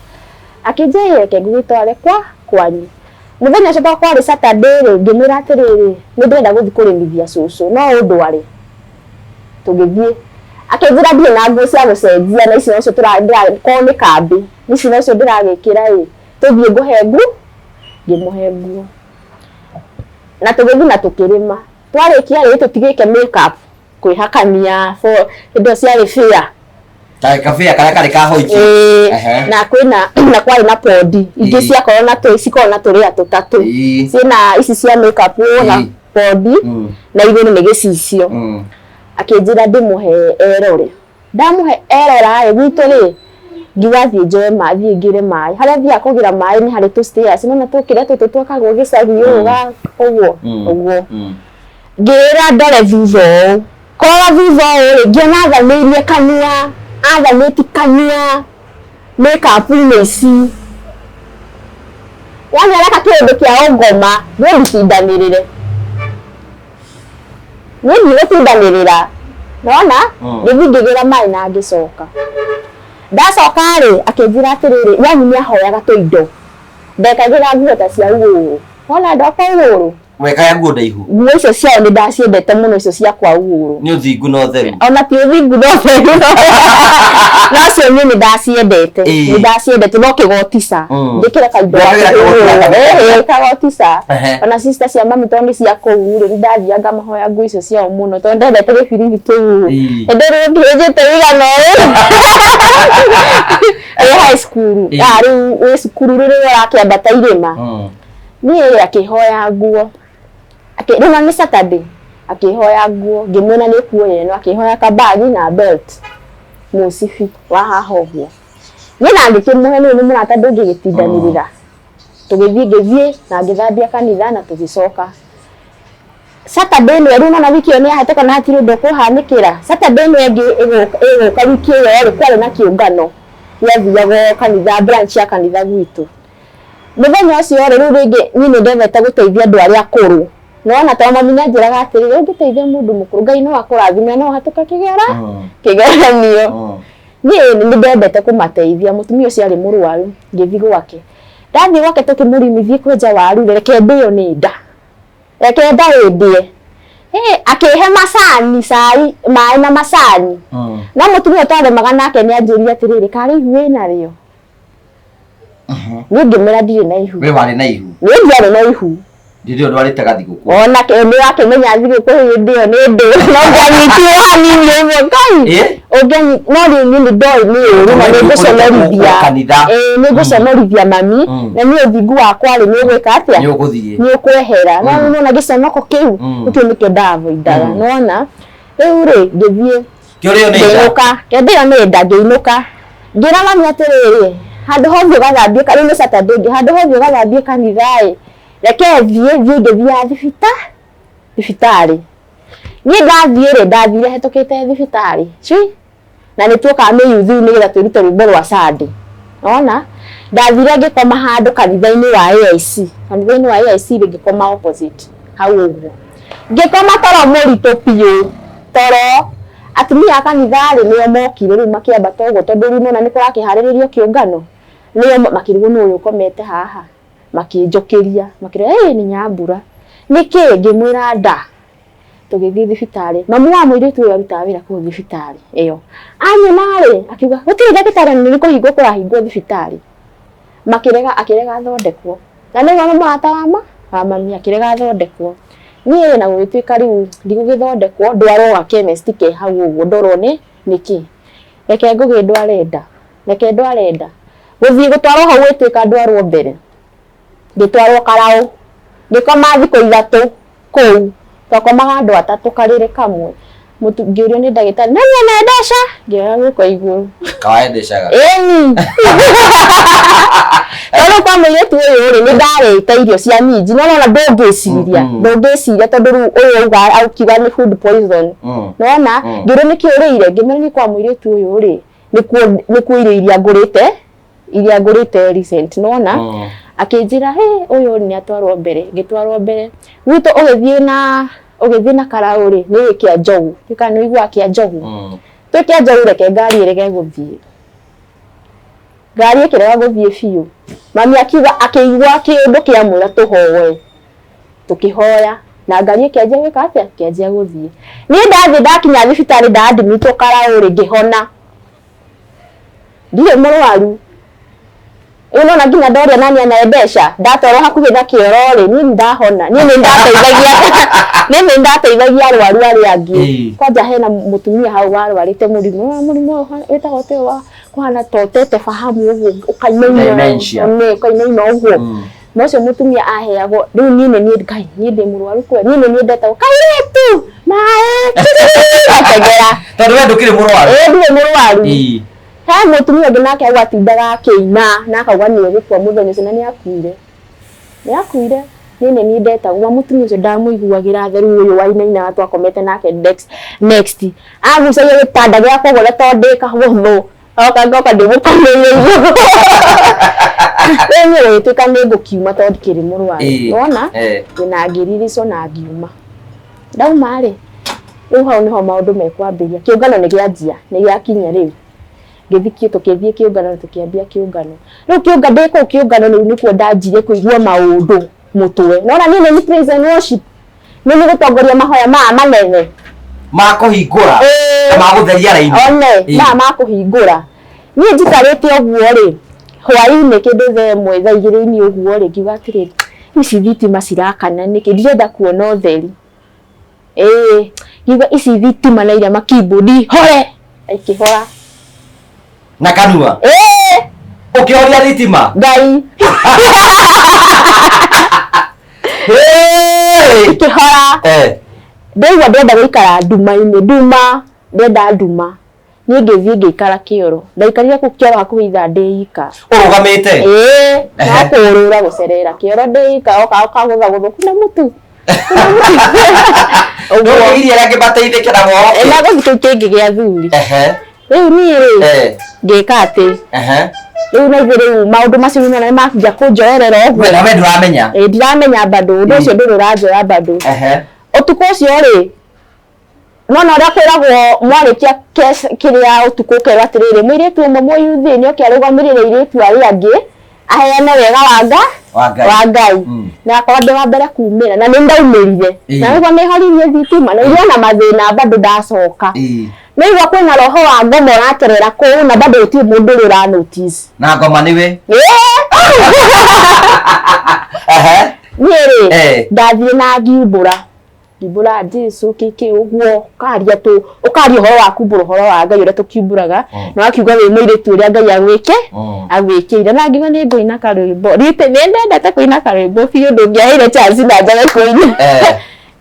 Akĩnjĩra reke ngũgĩtware kwanyu. Mũthenya ũcio kwarĩ Saturday rĩ ngĩmwĩra atĩrĩrĩ nĩ ndĩrenda gũthiĩ kũrĩmithia cũcũ no ũndware. Tũgĩthiĩ. Akĩnjĩra ndirĩ na nguo cia gũcenjia na ici nocio korwo nĩ kambĩ. Ici nocio ndĩragĩkĩra rĩ tũthiĩ ngũhe nguo ngĩmũhe nguo. Na tũgĩthiĩ na tũkĩrĩma. Twarĩkia rĩ tũtigĩke makeup kwĩhakania indo ciarĩ fair. Kafea karĩa karĩ ka white. Na kwarĩ na podi ingĩ ciakorwo na cikorwo na tũrĩa tũtatũ. Ciĩna ici cia makeup na podi na igũrũ nĩ gĩcicio. Akĩnjĩra ndĩmũhe erore. Ndamũhe erora gwitũ rĩ ngigathiĩ njoe maĩ thiĩ ngĩre maĩ. Harĩa thiaga kũgĩra maĩ nĩ harĩ tũ stairs nona tũkĩrĩa tũtũ twakagwo gĩcagi ũguo. Ngĩra ndore thutha ũũ. Kora thutha ũũ rĩ ngĩona athamĩirie kanua. Athamĩti kanua. Makeup-inĩ ici. Yani areka kĩndũ kĩa ngoma niĩ nditindanĩrĩre. Niĩ ndigũtindanĩrĩra. Nona gĩthiĩ ngĩgĩra maĩ na ngĩcoka. Ndacoka rĩ akĩnjĩra atĩrĩrĩ yani nĩ ahoyaga tũindo. Ndekagĩra nguo ta cia ũgũrũ. Wona ndoka ũgũrũ Weka nguo ndaihu. Nguo icio ciao nĩ ndaciendete mũno icio cia kwa Uhuru. Nĩ ũthingu na ũtheru. Ona ti ũthingu no ũtheru. No cio niĩ nĩ ndaciendete. Nĩ ndaciendete no kĩgotica. Ndĩkĩre kaindo. Kĩgotica. Ona sister cia mami tondũ nĩ cia kũu rĩ ndathiaga ngamahoya nguo icio ciao mũno tondũ ndendete gĩbiriri kĩu. Hĩndĩ ĩrĩa ngĩnjĩte wĩigana ũũ. High school. Rĩu wĩ cukuru rĩrĩa ũrakĩambata irĩma. Niĩ akĩhoya nguo. Rĩu nĩ Saturday. Akĩhoya nguo. Ngĩmwĩra nĩ kuoye no akĩhoya kabagi na belt. Mũcibi wa haha ũguo. Niĩ na ngĩkĩmũhe nĩ mũrata ndũngĩgĩtindanĩrĩra. Tũgĩthiĩ na ngĩthambia kanitha na tũgĩcoka. Saturday nĩ rĩu na wiki ĩyo nĩ yahĩte kana hatirĩ ũndũ kũhanĩkĩra. Saturday nĩ ĩgũka wiki ĩyo kwarĩ na kĩũngano. Yathiaga kanitha branch ya kanitha gwitũ. Mũthenya ũcio rĩu rĩngĩ niĩ nĩ ndemete gũteithia andũ arĩa akũrũ. Nona ta mami nyanjĩraga atĩrĩ ũngĩteithia mũndũ mũkũrũ Ngai no akũrathime no hatuka kĩgeranio. Niĩ nĩ ndendete kũmateithia mũtumia ũcio arĩ mũrwaru ngĩthiĩ gwake. Ndathiĩ gwake tũkĩmũrimithie kwenja waru reke ndĩyo nĩ nda. Reke nda ĩndĩe. Akĩhe macani cai maĩ na macani. Na mũtumia twaremaga nake nĩ anjĩrire atĩrĩrĩ karĩ ihu wĩna rĩo. Niĩ ngĩmera ndirĩ na ihu. We warĩ na ihu? Niĩ ndiarĩ na ihu. Ndirĩ ndwarĩte gathigũkũ. Ona nĩ wakĩmenya thigũkũ hĩndĩ ĩyo nĩ ndĩ. No nganyitio hanini ũguo Ngai. Ũngeni no rĩu niĩ ndoĩ nĩ ũru na nĩ ngũconorithia. Nĩ ngũconorithia mami. Na niĩ ũthingu wakwa rĩ nĩ ũgwĩka atĩa? Nĩ ũgũthiĩ. Nĩ ũkwehera. No nĩona gĩconoko kĩu. Nĩkĩo nĩkĩo ndavoidaga. Nona rĩu rĩ ngĩthiĩ. Kĩũrĩa nĩ nda. Kĩndĩyo nĩ nda ngĩinũka. Ngĩra mami atĩrĩrĩ handũ hothe ũgathambie rĩu nĩ Saturday handũ hothe ũgathambie kanitha ĩ. Reke ngĩthiĩ thibitarĩ. Niĩ ndathire hetũkĩte thibitarĩ. Na nĩ tuokaga mĩyuthi nĩgetha twĩrute rwĩmbo rwa Sunday. Ona ndathire ngĩkoma handũ kanitha-inĩ wa AIC. Kanitha-inĩ wa AIC ngĩkoma opposite hau ũguo. Ngĩkoma toro mũritũ biũ. Toro atumia a kanitha nĩo mokire rĩu makĩambata ũguo tondũ rĩu nona nĩ kũrakĩharĩrĩrio kĩũngano. Nĩo makĩrigwo nĩ ũyũ ũkomete haha. Makĩnjũkĩria makĩrĩa nĩ Nyambura nĩkĩ ngĩmwĩra nda tũgĩthiĩ thibitarĩ mamu wa mũirĩtu ũyũ arutaga wĩra kũu thibitarĩ ĩyo anyonarĩ akiuga gũtirĩ ndagĩtarĩ nĩ kũhingwo kũrahingwo thibitarĩ akĩrega athondekwo na nĩguo mũrata wa mami akĩrega athondekwo niĩ na gũgĩtuĩka rĩu ndigũgĩthondekwo ndwarwo chemist ke hau ũguo ndorwo nĩkĩ reke ngũgĩndware nda gũthiĩ gũtwarwo hau gwĩtuĩka ndwarwo mbere ngĩtwarwo Karaũ ngĩkoma thikũ 3 kũu twakomaga andũ 3 karĩrĩ kamwe ngĩũrio nĩ ndagĩtarĩ nani anendeca ngĩoya guoko igũrũ kaendecaga tondũ kwa mũirĩtu ũyũ rĩ nĩ ndarĩte irio cia minji no ona ndũngĩciria tondũ rĩu ũyũ aukiuga nĩ food poison nona ngĩũrio nĩ kĩũrĩire ngĩmera nĩ kwa mũirĩtu ũyũ rĩ nĩ kuo iria ngũrĩte recent nona akĩnjĩra ũyũ nĩ atwarwo mbere ngĩtwarwo mbere gwitũ ũgĩthiĩ na Karaũ rĩ nĩ kĩa njogu kana nĩ igua kĩa njogu twĩkĩa njogu reke ngari ĩrege gũthiĩ ngari ĩkĩrega gũthiĩ biũ mami akĩigua kĩndũ kĩamwĩra tũhoe tũkĩhoya na ngari ĩkĩanjia gwĩka atĩa kĩanjia gũthiĩ niĩ ndathiĩ ndakinya thibitarĩ ndaadmitwo Karaũ rĩ ngĩhona ndirĩ mũrwaru unaona nginya ndoria nani anaendesha ndatwarwo hakuhĩ na kĩoro rĩ niĩ ndahona niĩ nĩ ndateithagia arwaru arĩa angĩ kwanja hena mũtumia hau warwarĩte mũrimũ wĩtagwo tĩ wa kũhana totete fahamu ũguo ũkainaina ũguo na ũcio mũtumia aheagwo rĩu niĩ ndĩ mũrwaru kwe niĩ nĩ ndetagwo kairĩtu maĩ atengera tondũ we ndũkĩrĩ mũrwaru ndĩ mũrwaru ha mũtumia ũngĩ nake agwatindaga akĩina na akauga nĩ egũkua mũthenya ũcio na nĩ akuire niĩ ndetagwo mũtumia ũcio ndamũiguagĩra theru ũyũ wainaina twakomete nake next agucagia gĩtanda gĩakwa ũguo tondũ ndĩkahũthũ ngoka ndĩmũkomĩire rĩu gĩtuĩka nĩ ngũkiuma tondũ kĩrĩ mũrwaru wona na ngĩriricwo na ngiuma ndauma rĩ rĩu hau nĩho maũndũ mekwambĩria kĩũngano nĩ gĩanjia nĩ gĩakinya rĩu tũkĩthiĩ kĩũngano tũkĩambia kĩũngano rĩu ndĩ kũu kĩũngano rĩu nĩkuo ndanjire kũigua maũndũ mutwe nona ni ni praise and worship ni gutongoria mahoya manene ma kuhingura ma gutheria raini one ma kuhingura ni njikarite oguo ri hwaini kindu themwe thaa 2 oguo ri ngiuga atiriri ici thitima cirakana niki ndirenda kuona utheri ngiuga ici thitima na iria makibodi hore ikihora na kanua ukihoria thitima ngai ikihora ndeigua ndenda guikara nduma-ini nduma ni ngithii ngikara kioro ndaikarire ku kioro hakuhi ithaa ndiika urugamite na kurura gucerera kioro ndiika okagutha guthuku na mutu uguo iria yake bateithikira mo na guthuku kingi gia thuri riu ni ri ngika ati riu na ithiru maundu macio na makia kunjoerera oguo na we nduramenya ndiramenya bado undu ucio ndururajoya bado utuko ucio ri nona ria kwiragwo mwarikia kiria utuko kero atiriri mwiritu umwe muyuthi ni okiarugamirire iritu ari angi aheane wega wa ngai na akwa ndi wa mbere kumira na nindaumirire na niguo nihoririe thitima na iriona mathina bado ndacoka niguo kwina roho wa ngomo raterera kuu na bado uti mundu rira notice na ngoma niwe niiri ndathie na ngiumbura Jesu kiki uguo karia tu ukaria horo wa kumbura horo wa ngai uria tukiumburaga na akiuga we muiritu uria ngai agwikire na ngiuga ni ngoina karwimbo rite ni ndendete kuina karwimbo biu ndungiaheire chance na njaga kuina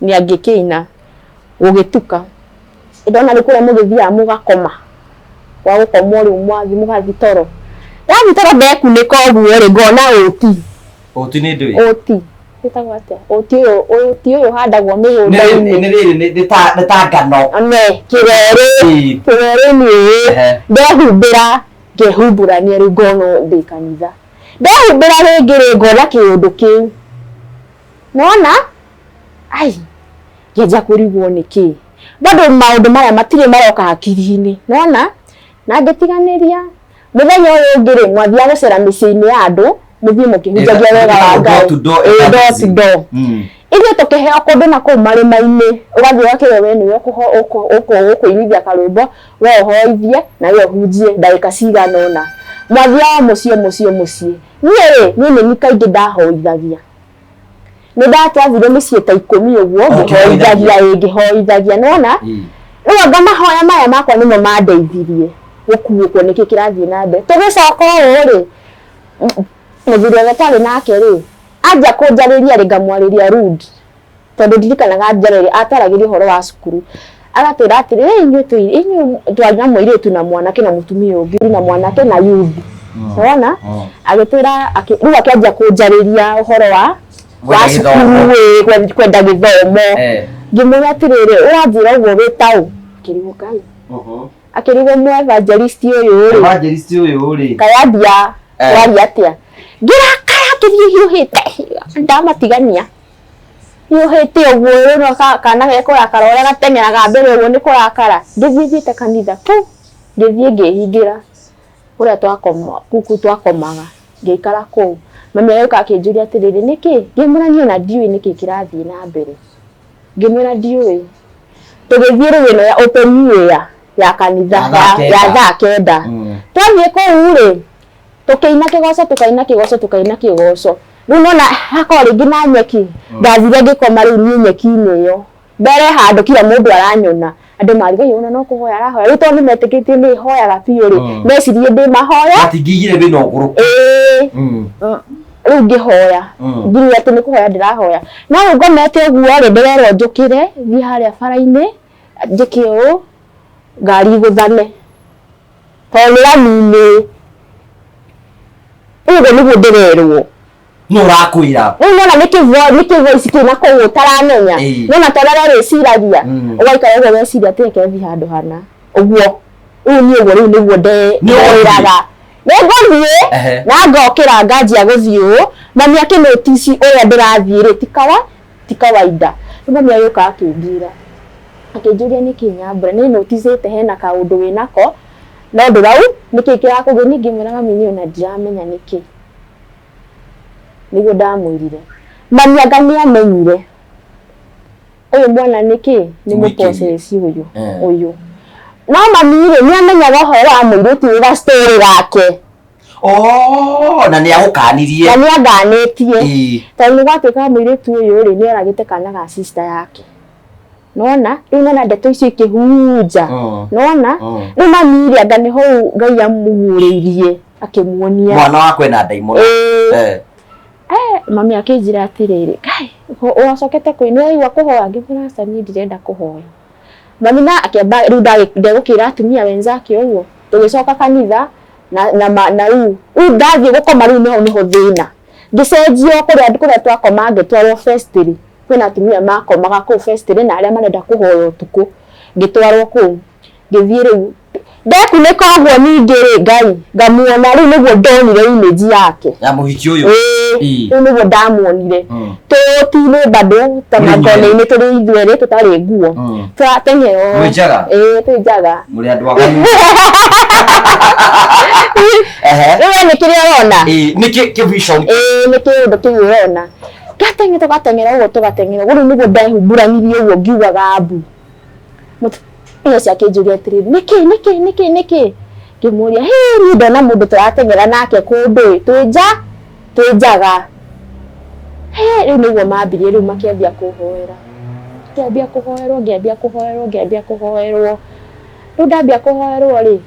ni angikina ugituka ndona ni kuria mugithia mugakoma wa gukomwa riu mwathi mugathi toro ndekuniko uguo ri ngona oti ni ndui itagwa atia oti uyu handagwo migunda-ini ni riri ni ta ngano kirere ni ndehumbira ngehumburania riu ngono ndi kanitha ndehumbira ringi ri ngona kiundu kiu nona ai ngeja kurigwo niki bado maundu maria matire maroka hakiri-ini nona na ngitiganiria muthenya uyu ngiri mwathia gucera micii-ini ya andu muthie mukihunjagia wega wa ngai door to door ithuĩ tukiheo kundu na kuu marima-ini ugathie wakire we niwe ukuinithia karwimbo we uhoithie na we uhunjie ndagika cigana ona mwathia wa mucii nie ni kaingi ndahoithagia ni ndatwathire micii ta 10 uguo ngihoithagia nona riu anga mahoya maya makwa nimo mandeithirie gukuukwo niki kirathie na mbere tugicoka uri muthuri wa tari nake ri anja kunjariria ri ngamwariria rude tondu ndirikanaga njarari ataragiria horo wa cukuru agatira atiri inyu twanya mwiritu na mwanake na mutumia ungi na mwanake na youth ona agitira riu akianjia kunjariria uhoro wa cukuru kwenda githomo ngimwira atiriri uranjira uguo witau kirigo kai akirigo mwe evangelist uyu ri kayandia wari atia ngirakara kihiuhite ndamatigania hiuhite uguo no kana gekurakara uria gatengeraga mbere uguo ni kurakara ngithiite kanitha tu ngithie ngihingira uria twakomaga ngikara kuu mami yuka akinjuria atiriri niki ngimurania na ndiui niki kirathie na mbere ngimura ndiui tugithie riwino ya open year ya kanitha ya thaa 9 twathie kuu ri tukaina kigoco riu nona hakora ringi na nyeki ndathire ngikoma riu ni nyeki-ini iyo mbere handu kila mundu aranyona andu mariga yona no kuhoya arahoya riu tondu metikitie ni hoyaga biu ri mecirie ndi mahoya atingigire bino nguru riu ngihoya ngiri ati ni kuhoya ndirahoya no ngomete uguo ri ndirerwo njukire thie haria bara-ini njike uu ngari iguthane tonira ugo niguo ndirerwo nurakwira nona niki voice kina kuu taramenya nona tarara reciragia ugaikara uguo weciria tekethi handu hana uguo ni uguo riu niguo ndiraga niguthie na ngokira nganjia guthie mami akinotici uria ndirathie ri ti kawaida mami ayuka akinjira akinjuria niki nyambura ni noticete hena kaundu winako no ndurau niki kirakugeni ngimwira mami ni ona ndiramenya niki niguo ndamwirire mami agamia menyire uyu mwana niki ni muposesi uyu no mami ni amenyaga horo amwiruti wa story yake na ni agukanirie na ni aganitie tondu gwatuika mwiruti uyu ri ni aragite kana ga sister yake nona ina ndeto icio ikihunja nona ni mami ri anga ni hau Ngai amuguririe akimuonia mwana wakwe na daimoni mami akinjira atiriri Ngai uracokete kuinua igwa kuhoya ngibura sani ndirenda kuhoya mami na akiamba riu ndegukira atumia wenzake uguo tugicoka kanitha na riu ndathie gukoma riu niho thina ngicenjio kuria twakoma ngitwarwo festiri kwina atumia makomaga ku festiri na aria marenda kuhoya utuku ngitwarwo ku ngithie riu ndekunika uguo ningi Ngai ngamuona riu niguo ndonire image yake ya muhiki uyu riu niguo ndamuonire tutine bado tamagone-ini turi ithueri tutari nguo turateng'ero mwijaga tujaga muri andu aganu riu ni kiri urona ni vision ni kindu kiu urona tugateng'era uguo tugateng'era riu niguo ndehumburanirie uguo ngiugaga abu iyo ciakinjuria atiriri niki ngimuria ni ndona mundu turateng'era nake kundu twijaga riu niguo mambirie riu makiambia kuhoera ngiambia riu ndambia kuhoerwo ri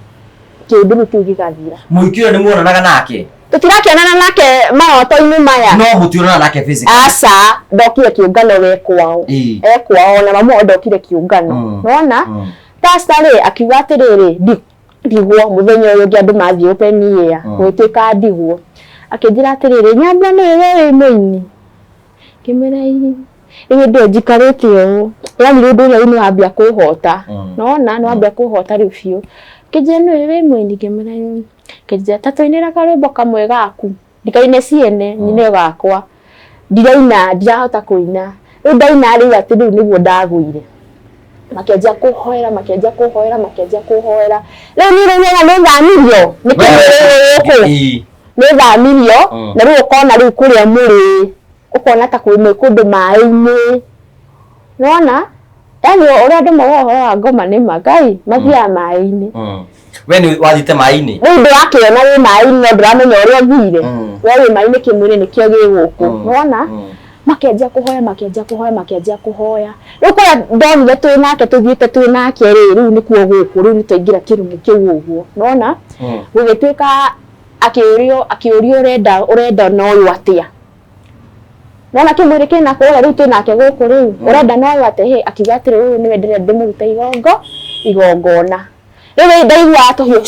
kinduru kiu gigathira muhiki ni muonanaga nake tutirakianana nake maroto-ini maya no mutionana nake physically asa ndokire kiungano wekwao na mamo ndokire kiungano nona tastari akiuga atiriri ndigwo muthenya uyu ngi andu mathie open air gwituika ndigwo akinjira atiriri nyambia ni wewe muini kimera riu ndio njikarite uyu yani riu ndio ni wambia kwihota nona ni wambia kwihota riu biu kinjira ni wewe muini kimera kinjira tatuinira karwimbo kamwe gaku ndikaine ciene nyine gakwa ndirahota kuina riu ndaina riu ati riu niguo ndagwire makianjia kuhoera riu ni thamirio ni thamirio na riu ukona riu kuria muri ukona ta kuri kundu mai-ini nona yani uria andu mahoera ngoma ni Ngai mathia mai-ini we ni wathite mai-ini riu ndirakiona wi mai-ini no ndiramenya uria thire we mai-ini kimwiri nikio giguku nona makianjia kuhoya riu kwa ndonire twinake tuthiite twinake riu nikuo guku riu nitwaingira kirumu kiu uguo nona gugituika akiurio urenda no uyu atia nona kimwiri kina kuria riu twinake guku riu urenda no uyu atia akiuga atiri uyu niwe ndire ndimuruta igongona riu ndaigua atuhio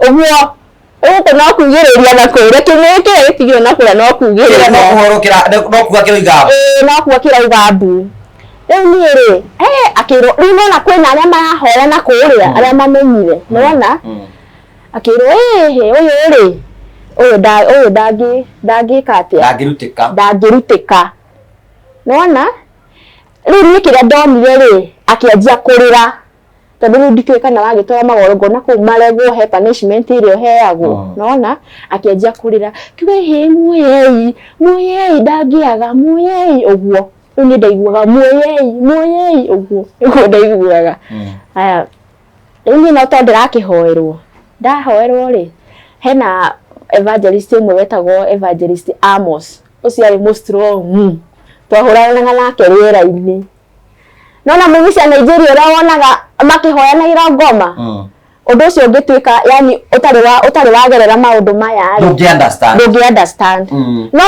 uguo uko no kugiriria na kuria kimwiki gitigio na kuria no kugiriria no kuhorokera no kuga kiro igabu no kuga kiro igabu riu ni ri akiro riu nona kwina aria marahoya na kuria aria mamenyire nona akiro uyu ndangika atia ndangirutika nona riu ni kiria ndonire ri akianjia kurira tondu riu ndikio kana wagitwara magorogona kuu maregwo he punishment irio heagwo nona akianjia kurira kiwe muoyei ndangiaga muoyei uguo riu ni ndaiguaga muoyei uguo niguo ndaiguaga aya riu ni no tondu ndirakihoerwo ndahoerwo ri hena evangelist umwe wetagwo Evangelist Amos ucio ari most strong twahuranaga nake riera-ini nona mugici a Nigeria uria wonaga makihoya na irongoma undu ucio ngituika yani utari wagerera maundu maya don't understand no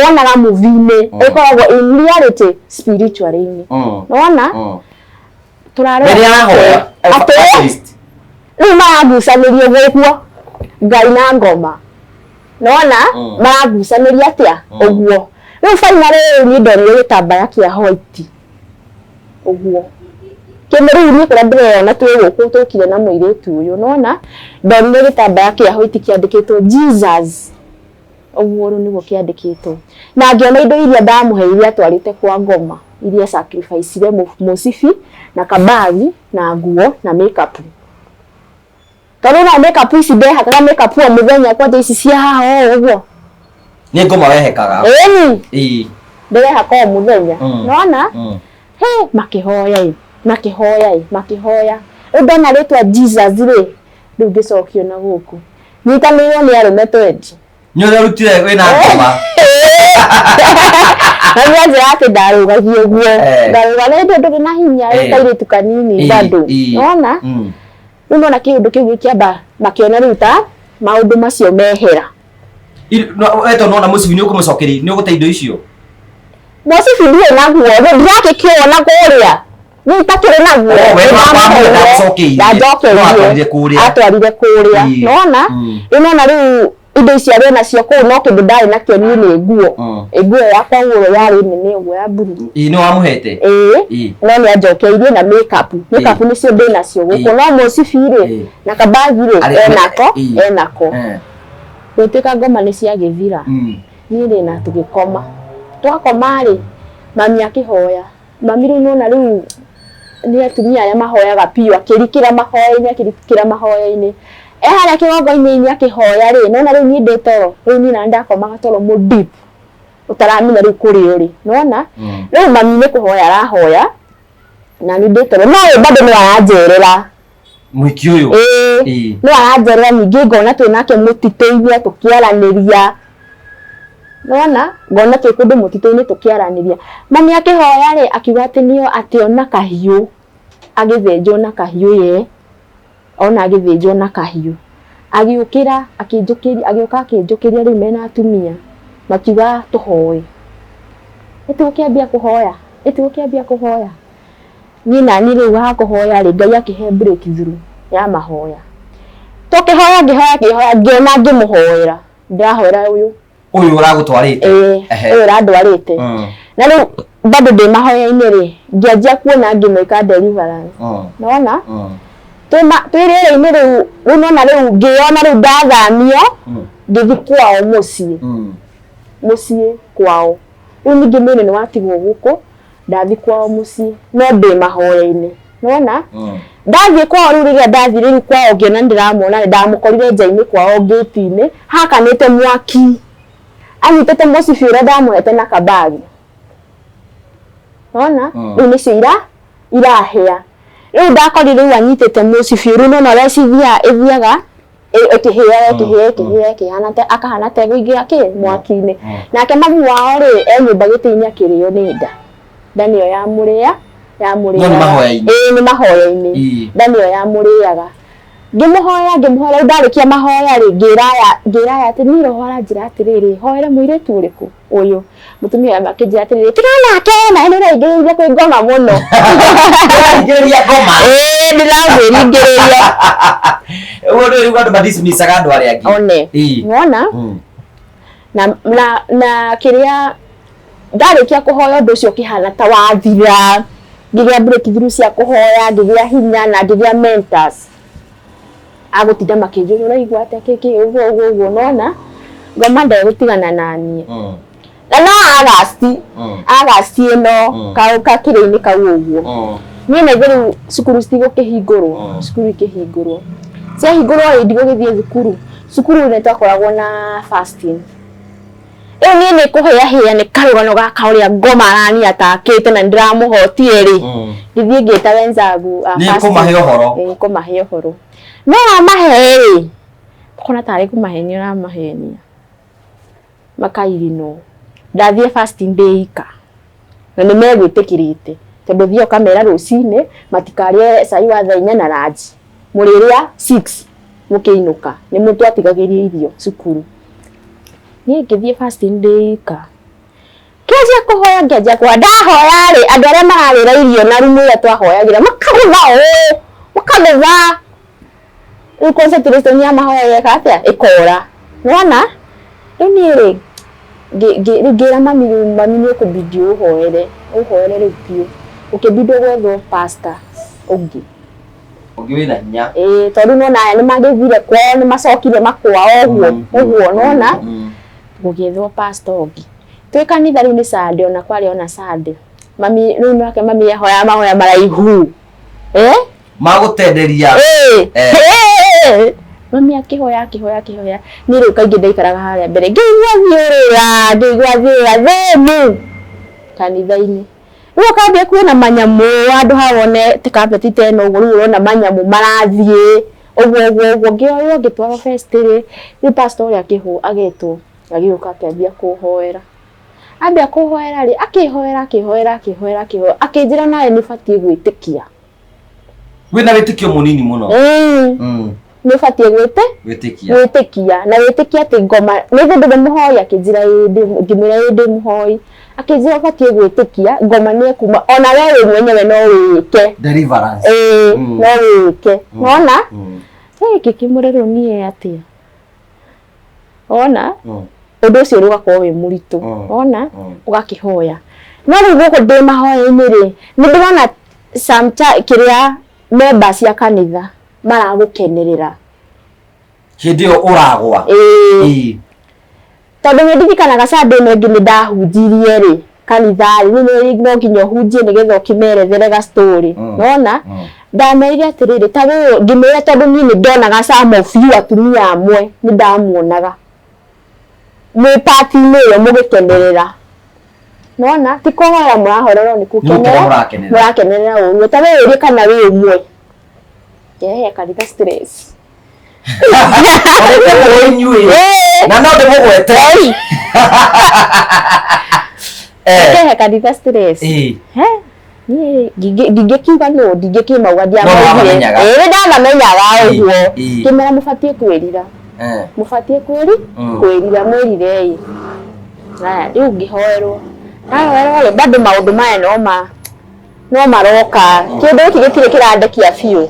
wonaga movie-ini ikoragwo in reality spiritually nona turarora riu maragucanirie gukuo Ngai na ngoma nona maragucanirie atia uguo riu finally ni ndonire gitambaya kia white uguo kimeriu ni kuria ndĩrona twĩgũkũ tũkire na mũirĩtu ũyũ nona ndonire gĩtambaya kĩa white kĩandĩkĩtwo Jesus uguo nĩguo kĩandĩkĩtwo na ngĩona indo iria ndamũheire atwarĩte kwa ngoma iria sacrifice ile musibi na kabagi na nguo na makeup tondũ na makeup ici ndehakaga makeup o mũthenya kwanja ici cia haha ũguo Ni ngoma wehekaga. Ĩni. Ndireha kwa muthenya. Nona? He makihoya. Ndona ritwa Jesus ri. Riu ngicokio na guku. Nyitanĩirwo nĩ arũme 20. Nyonya rutire wĩna ngoma. Na nyanjira ati ndarugagie guo. Ndaruga nĩ ndũ na hinya kairitu kanini bado. Nona? Riu nona kiundu kiu kiamba makiona riu ta maundu macio mehera. Eto nona mucibi ni ukumucokeria ni ugute indo icio. Mucibi ndio naguo ndake kiona kuria. Ni takire naguo. Atwarire kuria. Nona? Nona riu indo icio ari nacio kuu no kindu ndari nakio ni nguo. Nguo yakwa ngoro yari nene nguo ya buru. Ni wamuhete? No ni ajokeirie na makeup. Makeup ni cio ndi nacio guko no mucibi ri na kabagi ri enako. Guteka ngoma ni cia githira. Ni ri na tugikoma. Twakoma ri mami akihoya. Mami ri nona riu ni atumia ya mahoyaga piu akirikira mahoya-ini. Haria kigongo-ini akihoya ri nona riu ni ndetoro. Riu ni na ndakomaga toro mu deep. Utaramenya riu kuri uri. Nona? Riu mami ni kuhoya arahoya. Na ni ndetoro. No bado ni aranjerera. Mwiki uyu? No aranjerera ningi ngona twinake mutito-ini tukiaraniria. Nona? Ngona twi kundu mutito-ini tukiaraniria. Mami akihoya ri akiuga ati nio ationa kahiu. Agithenjwo na kahiu ye. Ona agithenjwo na kahiu. Agiukira agioka akinjukiria riu mena atumia. Makiuga tuhoe. Itukiambia kuhoya. Ni nani riu wa kuhoya ri Ngai akihe breakthrough ya mahoya. Tukihoya ngiona ngimuhoera. Ndirahoera uyu uragutwarite. Uyu urandwarite. Na riu bado ndi mahoya-ini ri ngianjia kuona ngimwika deliverance. Nona? Twirire-ini riu nona riu ngiona riu ndathamio ngithi kwao mucii kwao. Riu ningi mwene ni watigwo guku ndathi kwao mucii no ndi mahoya-ini. Nona? Ndathie kwao riu riria ndathie riu kwao ngiona ndiramona ndamukorire nja-ini kwao gate-ini hakanite mwaki. Anyitete mucibi uria ndamuhete na kabagi. Nona? Riu nicio irahia. Riu ndakorire riu anyitete mucibi riu nona recithia ithiaga ikihana akahana ta guingira mwaki-ini. Nake mami wao ri nyumba giti-ini akirio ni nda. Ndanio ya muria ni mahoya-ini. Ndanio ya muriaga. Ngimuhoya ndarikia mahoya ri ngira ati ni roho aranjira atiriri hoere muiritu uriku uyu mutumia makinjira atiriri tirana kena ni raingiriria kwi ngoma muno ngiriria ngoma ndiraviriria uyu riu andu madismissaga andu aria angi one wona na kiria ndarikia kuhoya undu ucio kihana ta wathira ngigia breakthrough cia kuhoya ngigia hinya na ngigia mentors agutinda makinjura uraigua ati kiki uguo nona ngoma ndegutigana nanie na no agasti ino kakire-ini kau uguo ni na iguru cukuru citigukihingurwo cukuru ikihingurwo cia hingurwo ndigugithie cukuru ni twakoragwo na fasting ni kuhia ni karugano gaka uria ngoma arani atakite na ndiramuhotie ri ngithie ngita wenzangu kumahe uhoro no amahe kona tari kumahenia na mahenia makairino ndathie fasting day ika na ni megwitikirite tondu thio kamera rucine matikarie cai wa thaa 4 na ranji muriria 6 mukiinuka ni muntu atigagiria irio cukuru ni ngithie fasting day ika kiaja kuhoya ngiaja kwa ndahoya ri andu aria mararira irio na rumu ya twahoyagira makagetha concentration ya mahoya yeka atia ikora wona ni ngira mami ni ukubidi uhoere ri pio ukibidi gwetho pastor ungi wina hinya tondu nona aya ni magithire kwao ni macokire makwao uguo nona gugithwo pastor ungi twi kanitha riu ni Sunday ona kwari ona Sunday mami riu nake mami yahoya mahoya maraihu magutenderia mami akihoya ni riu kaingi ndaikaraga haria mbere ngigwa thiura themu kanitha-ini riu kambia kuona manyamu andu hawone ti carpet teno uguo riu urona manyamu marathie uguo ngioyo ngitwara festiri riu pastor uria agetwo agiuka akiambia kuhoera ambia kuhoera ri akihoera akinjira nawe ni batie gwitikia wina witikio munini muno ni batie gwitikia na witikia ati ngoma ni ndu muhoya akinjira ngimira ndi muhoi akinjira batie gwitikia ngoma ni kuma ona wewe mwenyewe no wike deliverance no wike ona kikimurero nie atia ona undu ucio ugakorwo wi muritu ona ugakihoya no riu guku ndi mahoya-ini ri ni ndirona kiria members ya kanitha maragukenerera hindi yo uragwa tondu ni ndirikanaga Sunday ino ingi ni ndahunjirie ri kanitha-ri ni no nginya hunjie nigetha ukimerethere ga story nona ndamerire atiriri ta we ngimera tondu ni ndonaga some of you atumia amwe ni ndamuonaga mwi party-ini iyo mugikenerera nona ti kuhoya murahorerwo ni gukenerera murakenerera uguo ta we uri kana wi umwe yehe kanitha stress na no ndimugwete yehe kanitha stress ndingikiuga no ndingikimauga ndiamaugire ndamamenyaga uguo kimera mubatie kwirira mubatie kwirira mwirirei haya riu ngihoerwo nahoerwo bado maundu maya no maroka kindu giki gitire kirandekia biu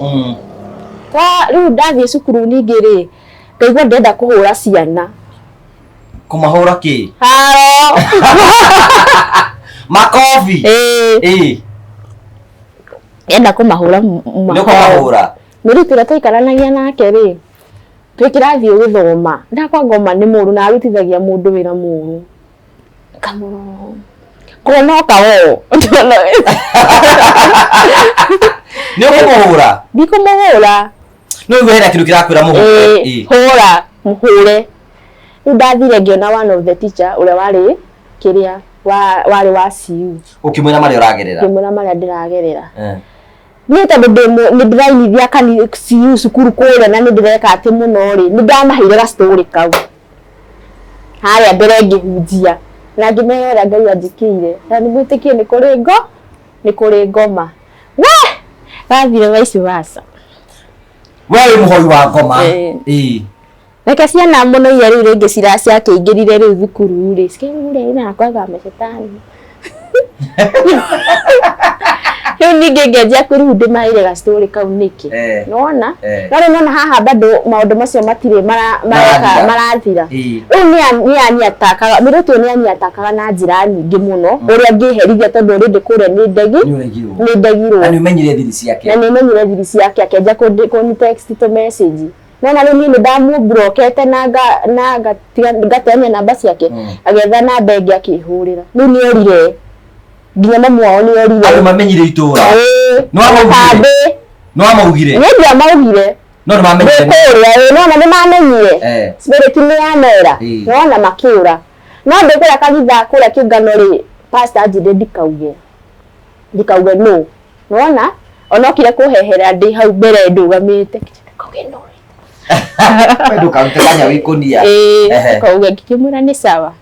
riu ndathie cukuru ningi ri ngaigua ndenda kuhura ciana kumahura ki haro makofi enda kumahura muritu twikaranagia nake ri twikirathie guthoma ndakwa ngoma ni muru na arutithagia mundu wira muru kamuro kunoka wo ni kumuhura ndikumuhura no wera kindu kirakwira muhure hura muhure ndathire ngiona one of the teacher uria wari kiria wari wa CU ukimwira mari uragerera ukimwira mari ndiragerera ni tondu ni ndirainithia kani CU cukuru kuria na ni ndireka ati muno ri ni ndamaheire ga story kau haria mbere ngihunjia na ngimera Ngai anjikire na ni mwitikie ni kuri ngoma we bathire vice versa wewe muhoi wa ngoma reke ciana muno iria riu ringi ciracia kiingirire riu thukuru ri cikirire ina kwaga mecetani riu ningi ngenjia kuriu ndimaire ga story kau niki nona nona haha bado maundu macio matire marathira riu ni aniatakaga mirutu ni aniatakaga na njira nyingi muno uria ngiherithia tondu rindi kuria ni ndegirwo na ni menyire thiri ciake akenja kuni text to message nona riu ni ndamu brokete na ngatenya namba ciake agetha namba ingi akihurira riu ni orire nginya mamu wao ni orire andu mamenyire itura no amaugire no mamenyire no ni mamenyire spirit ni amera nona makiura no ndikira kanitha kuria kiungano ri pastor ajire ndikauge no nona onokire kuhehera ndi hau mbere ndugamite kauge no wedu kauntekanya wikunia kauge kikimura ni sawa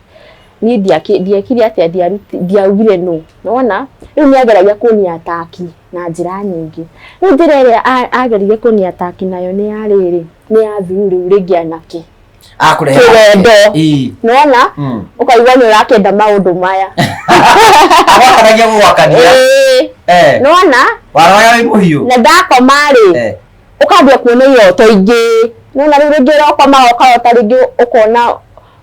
ni ndiekire atia ndiaugire no nona riu ni ageragia kuni ataki na njira nyingi riu njira iria ageririe kuni ataki nayo ni ariri ni athuri ringi anake akurehendo nona ukaigua ni urakenda maundu maya akaragia gwakania nona waroya wi muhiu na ndakoma ri ukambia kuona iyoto ingi nona riu ringi rokoma ukahota ringi ukona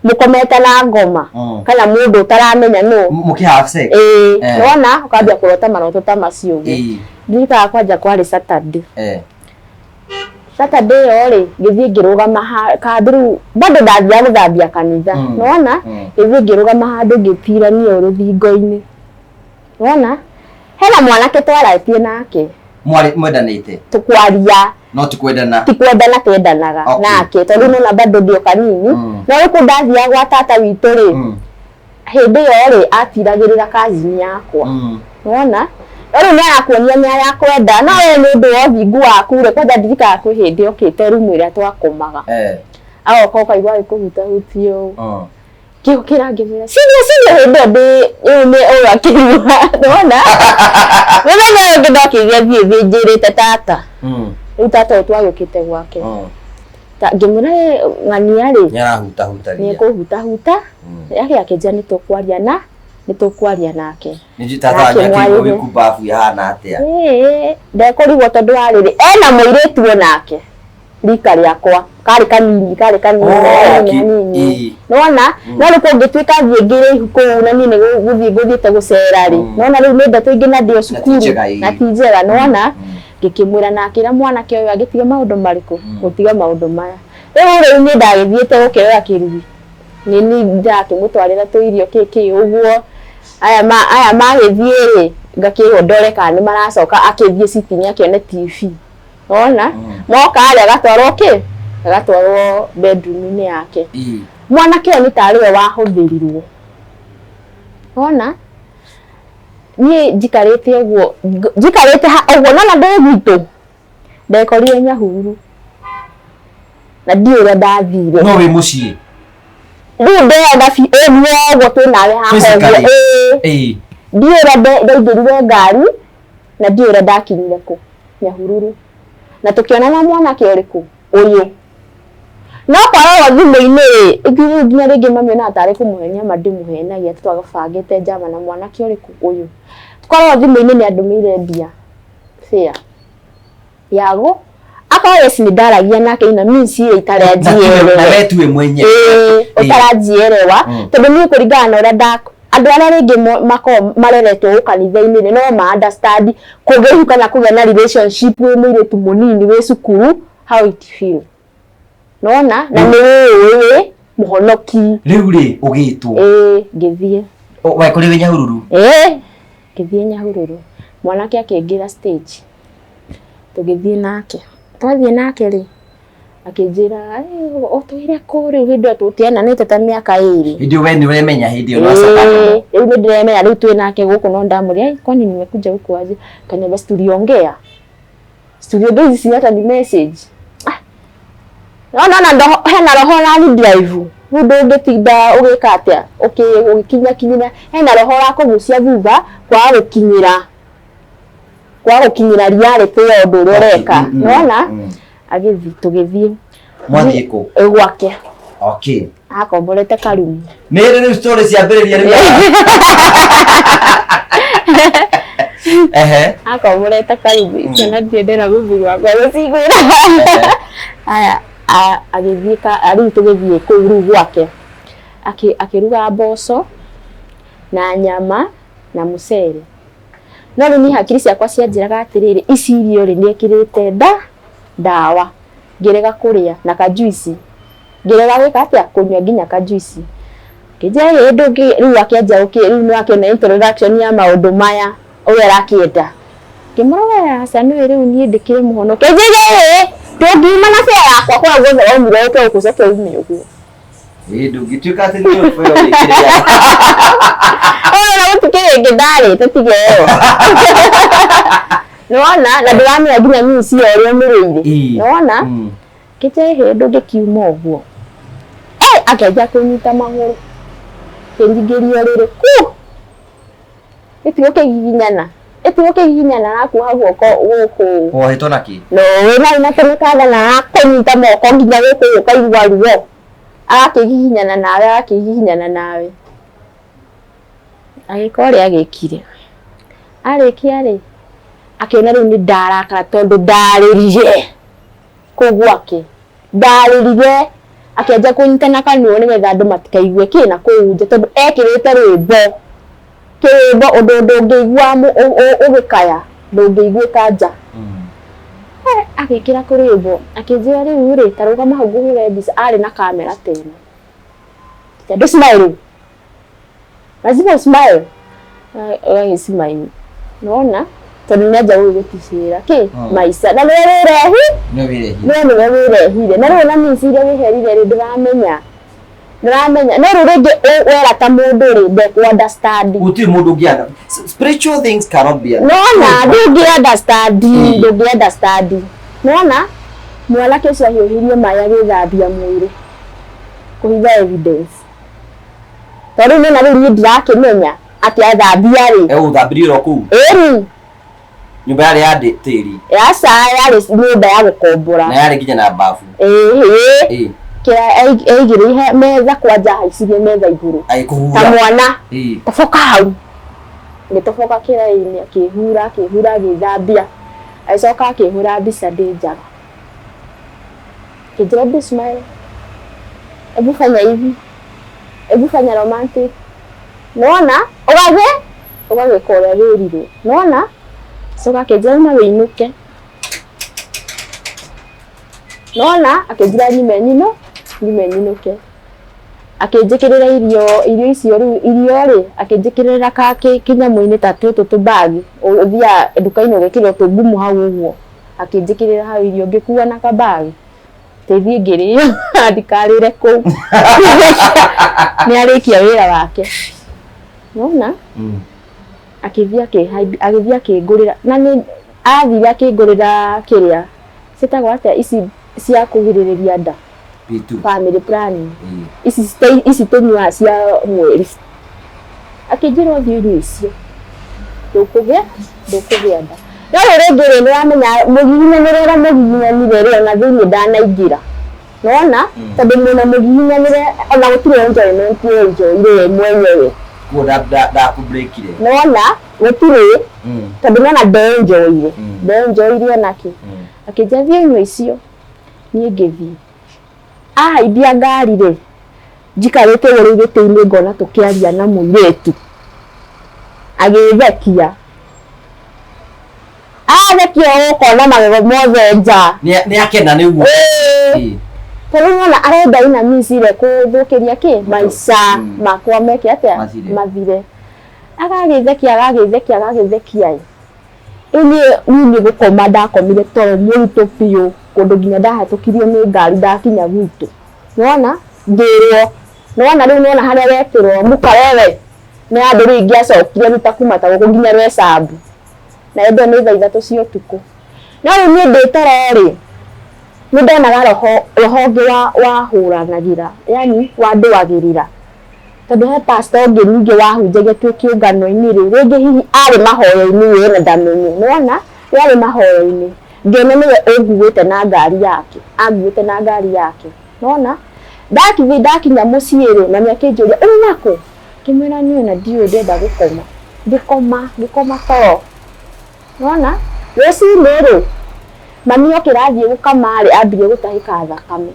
mukomete na ngoma kana mundu utaramenya no mukiha sex nona ukambia kurota maroto ta macio ndika kwanja kwari Saturday ori ngithie ngirugama kadru bado ndathia guthambia kanitha nona ngithie ngirugama handu ngipirania ruthingo-ini nona hena mwanake twaratie nake mwendanite tukwaria no tikwendana twendanaga nake tondu nona bado ndio kanini no riku ndathia gwa tata witu ri hindi yo ri atiragirira kazini yakwa wona ori nä arakuonia nä arakwenda no we nä ndå wa thingu waku rä kwenda ndirikana kwä hä ndä okite rumu ä rä a twakomaga agoka ukaigua gä kå hutahutio kä å kä ra ngä mwä ra cirio hä ndä ä nä å akä rua wona mä menya å ngä ndokä ire thiä thä njä rä te tata rä u tata å twagä å kä te gwake ngä mwä ra ng'ania rä nä kå hutahuta yake akenjia nä tå kwaria nake ndekå rigwo tondå wa rä rä ena må irä tu onake rika rä akwa karä kanini nona no rä kå ngä tuä ka thiä ngä rä ihu kå u nani nä gå thiä te gå cera rä nona rä u nä ndeto ingä na ndä o cukuru na ti njega nona ngä kä mwä ra na akä ra mwanake å yå agä tiga maå ndå marä kå gå tiga maå ndå maya rä u nä ndagä thiä te gå keoya kä rugi nä ndakä må twarä ra tå irio kä å guo aya magä thiä rä ngakä ndore kana nä maracoka akä thiä citini akä TV ona moka arä agatwarwo bedroom-inä yake mwanake å yå nä tarä we wahå thä rirwo ona niä njikarä te å guo nona ndä gwitå ndekorire Nyahururu na ndiå å rä a ndathire no wä må ciä ndiå ndenda guo twä nawe hahoguo ndiå å rä a ndaingä rire ngari na ndiå å rä a ndakinyire kå Nyahururu na tå kä onana mwanake å rä kå å yå no kwarorwo thimå-inä rä nginya rä ngä mami ona atarä kå må henia ma ndä må henagia twagabangä te njama na mwanake å rä kå å yå twarorwo thimå-inä nä andå mä ire mbia fare yago akawa nä ndaragia nake ina minsi itaranjierewa tondå niä kå ringana na å rä a andå arä a rä ngä mareretwo gå kanitha-inä no ma understand kå gä hu kana kå gä na relationship wä må irä tu må nini wä cukuru how it feel nona na nä wä må honoki rä u rä å gä two ngä thiä waikå rä wä Nyahururu ngä thiä Nyahururu mwanake akä ngä ra stage tå gä thiä nake twathiä nake rä akä njä ra o twä re kå rä u hä ndä ä yo tå tiananä te ta mä aka ä rä hä ndä we nä remenya hä ndä ä yo rä u nä ndä remenya rä u twä nake gå kå no ndamå rä kwani nimekuja huku aje kaniambia tuliongea ndo hizi hata ni message no hena roho rani drive mundu ungitinda ugika atia ugikinya kinyina hena roho ra kugucia thutha kwa gukinyira reality ya undu uria ureka nona agithi tugithie mwathie ku gwake okay akomborete karumu nä rä rä story cia mbere ria rä akomborete karumu kana ndiendera guthurwa kwa gucigwira aya agithika ari tugithie ku ru gwake akiruga mboco na nyama na mucere no ni hakiri ciakwa cianjiraga atiriri ici irio ri niekirite ndawa ngirega kuria na kajuici ngirega gwika atia kunywa nginya kajuici kije hindu riu akianjia riu ni akiona introduction ya maundu maya uria arakienda kimurora hasani riu ni ndikire muhono kije tũngiuma na bea yakwa kwa guothe omire ũke ũkũcoke ume ũguo ndũngĩtuĩka atĩ nĩ ũbeo wĩkĩrĩra na gũtukĩrĩ ĩngĩ ndarĩte tigeo nĩwona na ndĩramenya nginya minsi ũrĩa ũmĩrĩire nĩwona kĩte hĩndũ ngĩkiuma ũguo akĩanjia kũnyita magũrũ kĩringĩrio rĩrĩ ĩtigũkĩhihinyana nakuoha guoko gũkũ wohetwo na kĩ no na tũmĩkatha na kũnyita moko nginya gũkũ ũkaigua ruo agakĩhihinyana nawe agĩka ũrĩa agĩkire arĩkia rĩ akĩona rĩu nĩ ndarakara tondũ ndarĩrire kũu gwake ndarĩrire akĩanjia kũnyitana kanuo nĩgetha andũ matikaigue kĩna kũu nja tondũ ekĩrĩte rwĩmbo ũndũ ndũngĩigua ũgĩkaya ndũngĩiguĩka nja agĩkĩra kũrĩmbo akĩnjĩra rĩu rĩ ta rũgama hau ngũhũre mbica arĩ na kamera teno ndũ smile lazima usmile smile nona tondu nĩanja gũgũticĩra kĩ maica na nĩwĩrehi nĩwĩrehire na rĩu na mĩciria wĩherire rĩ ndĩramenya no rĩu rĩngĩ wera ta mũndũ rĩ ndekũ-understand gũtirĩ mũndũ ũngĩanda spiritual things cannot be nona ndũngĩ-understand nona mwanake ũcio ahiũhirie maĩ agĩthambia mwĩrĩ kũhitha evidence tondũ nĩ na rĩu niĩ ndirakĩmenya atĩ athambia rĩ ũthambirie ro kũu nyũmba yarĩ ya tĩri aca yarĩ nyũmba ya gũkombora na yarĩ nginya na bafu kĩrĩa aigĩrĩire metha kwanja haicirie metha igũrũ ta mwana toboka hau gĩtoboka kĩraĩ-inĩ akĩhura agĩthambia agĩcoka akĩhũra mbica ndĩ njaga akĩnjĩra be smile hebu fanya hivi hebu fanya romantic nona ũgagĩka ũrĩa wĩrirwo nona coka akĩnjĩra na wĩinũke nona akĩnjĩra nyime nyinũke akĩnjĩkĩrĩra irio icio rĩu irio rĩ akĩnjĩkĩrĩra kĩnyamũ-inĩ ta tũtũ tũbagi ũthiaga nduka-inĩ ũgekĩrĩrwo tũngumu hau ũguo akĩnjĩkĩrĩra hau irio ngĩkua na kabagi tĩthiĩ ngĩrĩo ndikarĩre kũu nĩarĩkia wĩra wake nona agĩthiĩ akĩngũrĩra na nĩ athire akĩngũrĩra kĩrĩa ciĩtagwo atĩa ici cia kũgirĩrĩria nda family planning ici tũnyuaga cia mweri akĩnjĩra ũthiĩ irio icio ndũkũgĩa nda no rĩngĩ rĩ nĩwamenya mũgiginyanĩre rĩ ona thĩinĩ ndanaingĩra nona tondũ mwĩna mũgiginyanĩre ona gũtirĩ enjoyment enjoyire mwenyewe nona gũtirĩ tondũ nona ndenjoyire onakĩ akĩnjĩra thiĩ inyua icio niĩ ngĩthiĩ ahaimbia ngari rĩ njikarĩte ũguo gĩtĩ-inĩ ngona tũkĩaria na mũirĩtu agĩthekia ũkona magego mothe nja nĩakena nĩguo tondũ nona arenda ina micire kũthũkĩria kĩ maica makwa meke atĩa mathire agagĩthekia rĩu niĩ gũkoma ndakomire toro mũritũ biũ kũndũ nginya ndahĩtũkirio nĩ ngari ndakinya gwitũ nona ngĩrwo nona rĩu nona harĩa wekĩrwo mũkarewe nĩ andũ rĩu ingĩacokire ruta ta gũkũ nginya Rwecambu na endo nĩ thaa 3 cia ũtukũ no rĩu niĩ ndĩ toro rĩ nĩndonaga rũhonge wahũranagĩra yani wandũagĩrĩra tondũ he pastor ũngĩ ningĩ wahunjagia twĩ kĩũngano-inĩ rĩ rĩngĩ hihi arĩ mahoya-inĩ na ndamenye nona yarĩ mahoya-inĩ ngĩona nĩwe ũnguĩte na ngari yake nona ndakinya mũciĩ rĩ na nĩakĩnjũria ũrĩ nakũ ngĩmwĩra niĩ na ndiũĩ ndenda gũkoma toro nona rũcinĩ rĩ mami okĩrathiĩ gũkama rĩ ambire gũtahĩka thakame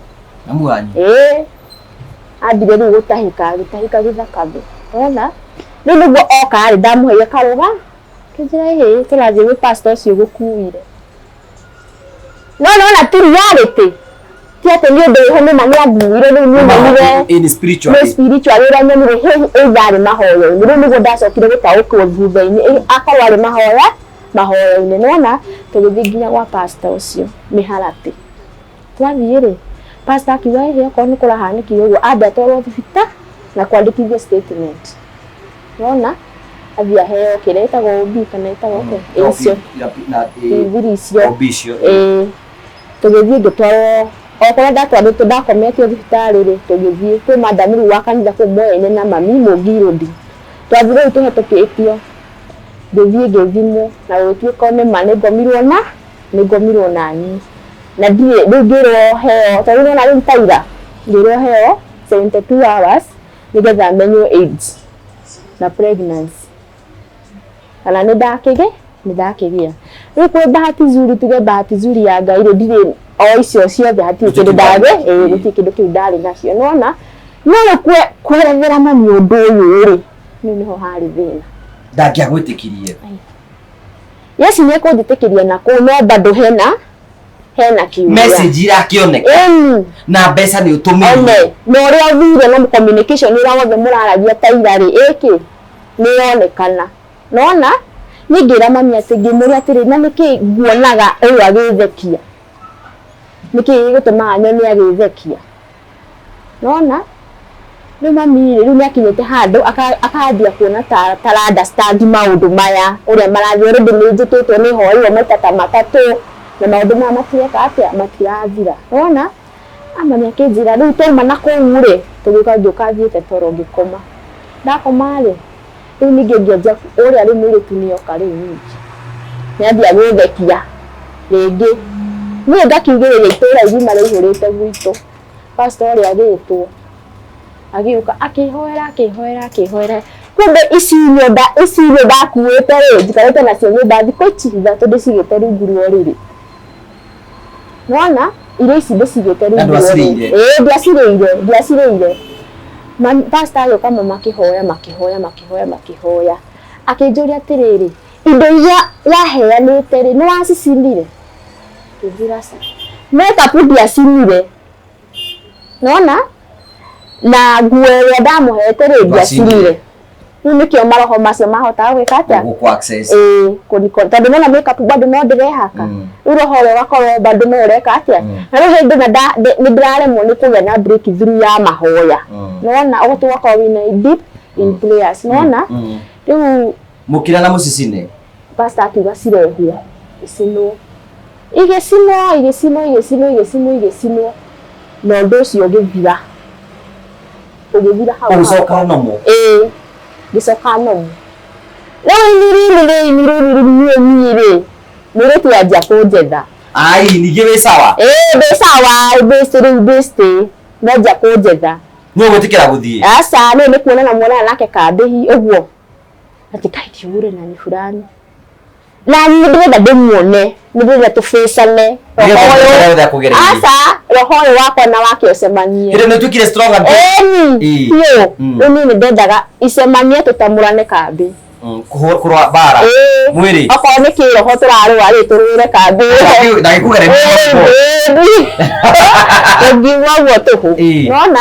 ambire rĩu gũtahĩka gĩthakame nona rĩu nĩguo oka rĩ ndamũheire karũga kĩnjĩra tũrathiĩ gwĩ pastor ũcio gũkuire nona ti reality ti atĩ nĩ ũndũ wĩho nĩma nĩanguire rĩu nĩmenire spiritual ũrĩa nyonire ĩtharĩ mahoya-inĩ rĩu nĩguo ndacokire gũtaũkwo thutha-inĩ akorwo arĩ mahoya-inĩ nona tũgĩthiĩ nginya gwa pastor ũcio mĩharatĩ twathiĩ rĩ pastor akiuga okorwo nĩ kũrahanĩkire ũguo ambe atwarwo thibita na kwandĩkithio statement nona athiĩ aheo kĩrĩa ĩtagwo OB kana ĩtagwo icio tũgĩthiĩ ngĩtwarwo okorwo ndakometio thibitarĩ rĩ tũgĩthiĩ kwĩ madam rĩu wa kanitha kũu Mwea-inĩ na mami Mũngirũndi twathiĩ rĩu tũhetũkĩtio ngĩthiĩ ngĩthimwo na gũgĩtuĩka nĩma nĩngomirwo nani na rĩu ngĩrwo heo tondũ nĩona rĩu taira ngĩrwo heo 72 hours nĩgetha menywo AIDS na pregnancy kana nĩndakĩgĩa rĩu kwĩ bahati nzuri ya Ngai rĩ ndirĩ o icio ciothe hatirĩ kĩndũ gũtirĩ kĩndũ kĩu ndarĩ nacio nona no kwerethera mami ũndũ ũyũ rĩ niĩ nĩho harĩ thĩna ndangĩagwĩtĩkirie Yesu nĩekũnjĩtĩkĩria na kũu no bado hena kiugo message irakĩoneka na mbeca nĩ ũtũmĩire na ũrĩa ũthire na communication ĩra wothe mũraragia ta irarĩ nĩ yonekana nona ningira mami atingi muri atiri na niki nguonaga uyu agithekia niki gutuma nyoni agithekia nona ni mami riu ni akinyete handu akaandia kuona tara understand maundu maya uria marathi already ni njititwo ni hoiwa matata matatu na maundu maya matireka atia matirathira nona mami akinjira riu tuma na kuure tugika ngikathiite toro ngikoma ndakoma ri riu ningi ngionja uria ri mwiri tunioka riu ningi niambia guthekia ringi ni ngakiugiriria itura igima riihurite gwitu pastor uria agitwo agiuka akihoera kumbe icinyo ndakuite ri njikarite nacio nyumba thikũ ici ithatũ ndicigĩte rungu rwa ũrĩrĩ nona irio ici ndicigĩte rungu rwa ũrĩrĩ ndiacirĩire pastor agĩũka mama makĩhoya akĩnjũria atĩrĩrĩ indo iria yaheanĩte rĩ nĩwacicinire ngĩnjĩra aca makeup ndiacinire nona na nguo ĩrĩa ndamuhete rĩ ndiacinire riu nikio maroho macio mahotaga gwĩka atĩa tondũ nona makeup bado no ndĩrehaka riu roho ũrĩa ũgakorwo bado no ũreka atĩa na riu hĩndĩ nĩ ndĩraremwo nĩ kũgĩa na breakthrough ya mahoya nona ũguo tũgakorwo wĩna deep in prayers nona riu mũkira na mũcicine pastor akiuga cirehwo igĩcinwo na ũndũ ũcio ũgĩthira hau ũgĩcoka nomo gicoka nomo rĩu mũirĩtu anjia kũnjetha ningĩ wĩ sawa ndĩ sawa rĩu nanjia kũnjetha no gwĩtĩkĩra gũthiĩ aca rĩu nĩ kuonana muonana nake kambĩhi ũguo ati kaiti ure na ni fulani na nĩndĩrenda ndĩmuone nĩndĩrenda tũbĩcane aca roho ũyũ wakwa na wake ũcemanie hĩndĩ nĩ twĩkire stronger rĩu niĩ nĩndendaga icemanie tũtamũrane kambĩ kũrũa bara mwĩrĩ okorwo nĩ kĩroho tũrarũa rĩ tũrũre kambĩ ngĩigua ũguo tũhũ nona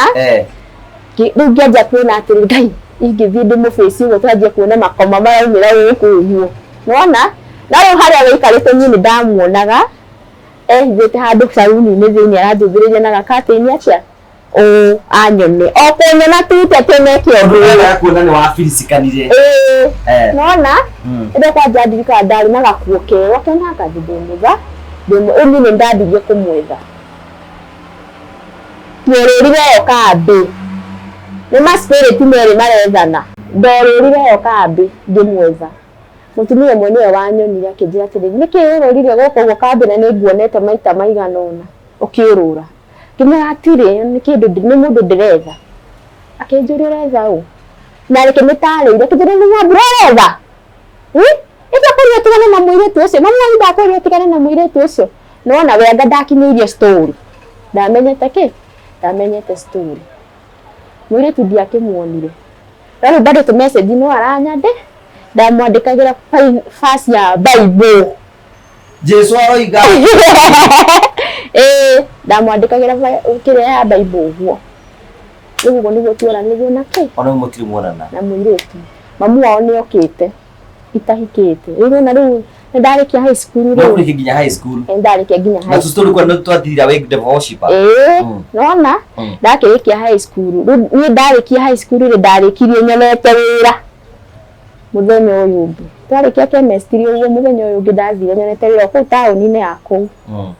rĩu ngĩanjia kuona atĩrĩ Ngai ingĩthiĩ ndĩmũbĩci ũguo twanjie kuona makoma maraumĩra gũkũ ũguo nona na rĩu harĩa wĩikarĩte niĩ nĩndamuonaga ehithĩte handũ cauni-inĩ thĩinĩ aranjũthĩrĩria na gakatĩ-inĩ atĩa anyone o kũnyona tuite tũmeke ũndũ nona ĩndĩ kwanja ndirikana ndarĩ na gakuo kega kena ngathi ndĩmũtha ĩni nĩndandirie kũmwetha nĩrũrire yo kambĩ nĩ ma spirit merĩ marethana ndorũrire yo kambĩ ngĩmwetha mũtumia ũmwe nĩwe wanyonire akĩnjĩra atĩrĩrĩ nĩkĩ ũrũrire gũkũ ũguo kambĩ na nĩnguonete maita maigana ũna ũkĩũrũra ngĩmwĩra hatirĩ nĩ kĩndũ nĩ mũndũ ndĩretha akĩnjũria ũretha ũ na rĩkĩmĩtarĩire akĩnjũria nĩ Nyambura ũretha ĩtakwĩrire ũtigane na mũirĩtu ũcio mami wanyu ndakwĩrire ũtigane na mũirĩtu ũcio nona wega ndakinyĩirie story ndamenyete story mũirĩtu ndiakĩmuonire rĩu bado tũmessage no aranyande ndamwandĩkagĩra verse ya Bible Jesu aroiga ndamwandĩkagĩra kĩrĩa ya Bible ũguo rĩu ũguo nĩguo tuoranĩrio nake ona mũtirĩ muonana na mũirĩtu mamu wao nĩokĩte itahikĩte rĩu na rĩu ndarĩkia high school rĩu nginya high school ndarĩkia nginya high school na tũtũrĩ twathira wĩ worshipper nona ndakĩrĩkia high school niĩ ndarĩkia high school ndarĩkirie nyonete wĩra muthenya ũyũ ũngĩ twarĩkia chemistry ũguo muthenya ũyũ ũngĩ ndathire nyonete wĩra kũu taũni-inĩ ya kũu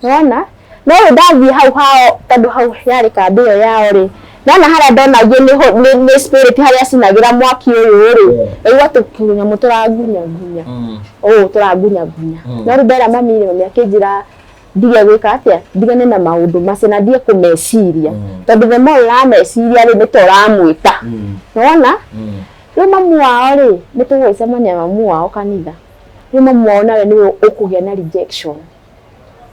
nona no ndathiĩ hau hao tondũ hau yarĩ kambĩ ĩyo yao rĩ nona harĩa ndonagio nĩ spirit harĩa cinagĩra mwaki ũyũ rĩ aigua tũnyamũ tũrangunyangunya tũrangunyangunya no rĩu ndera mami akĩnjĩra ndige gwĩka atĩa ndigane na maũndũ macio na ndige kũmeciria tondũ the more ũrameciria rĩ nĩ ta ũramwĩta nona rĩu mamu wao rĩ nĩ tũgũgĩcemania mamu wao kanitha rĩu mamu wao nawe nĩwe ũkũgĩa na rejection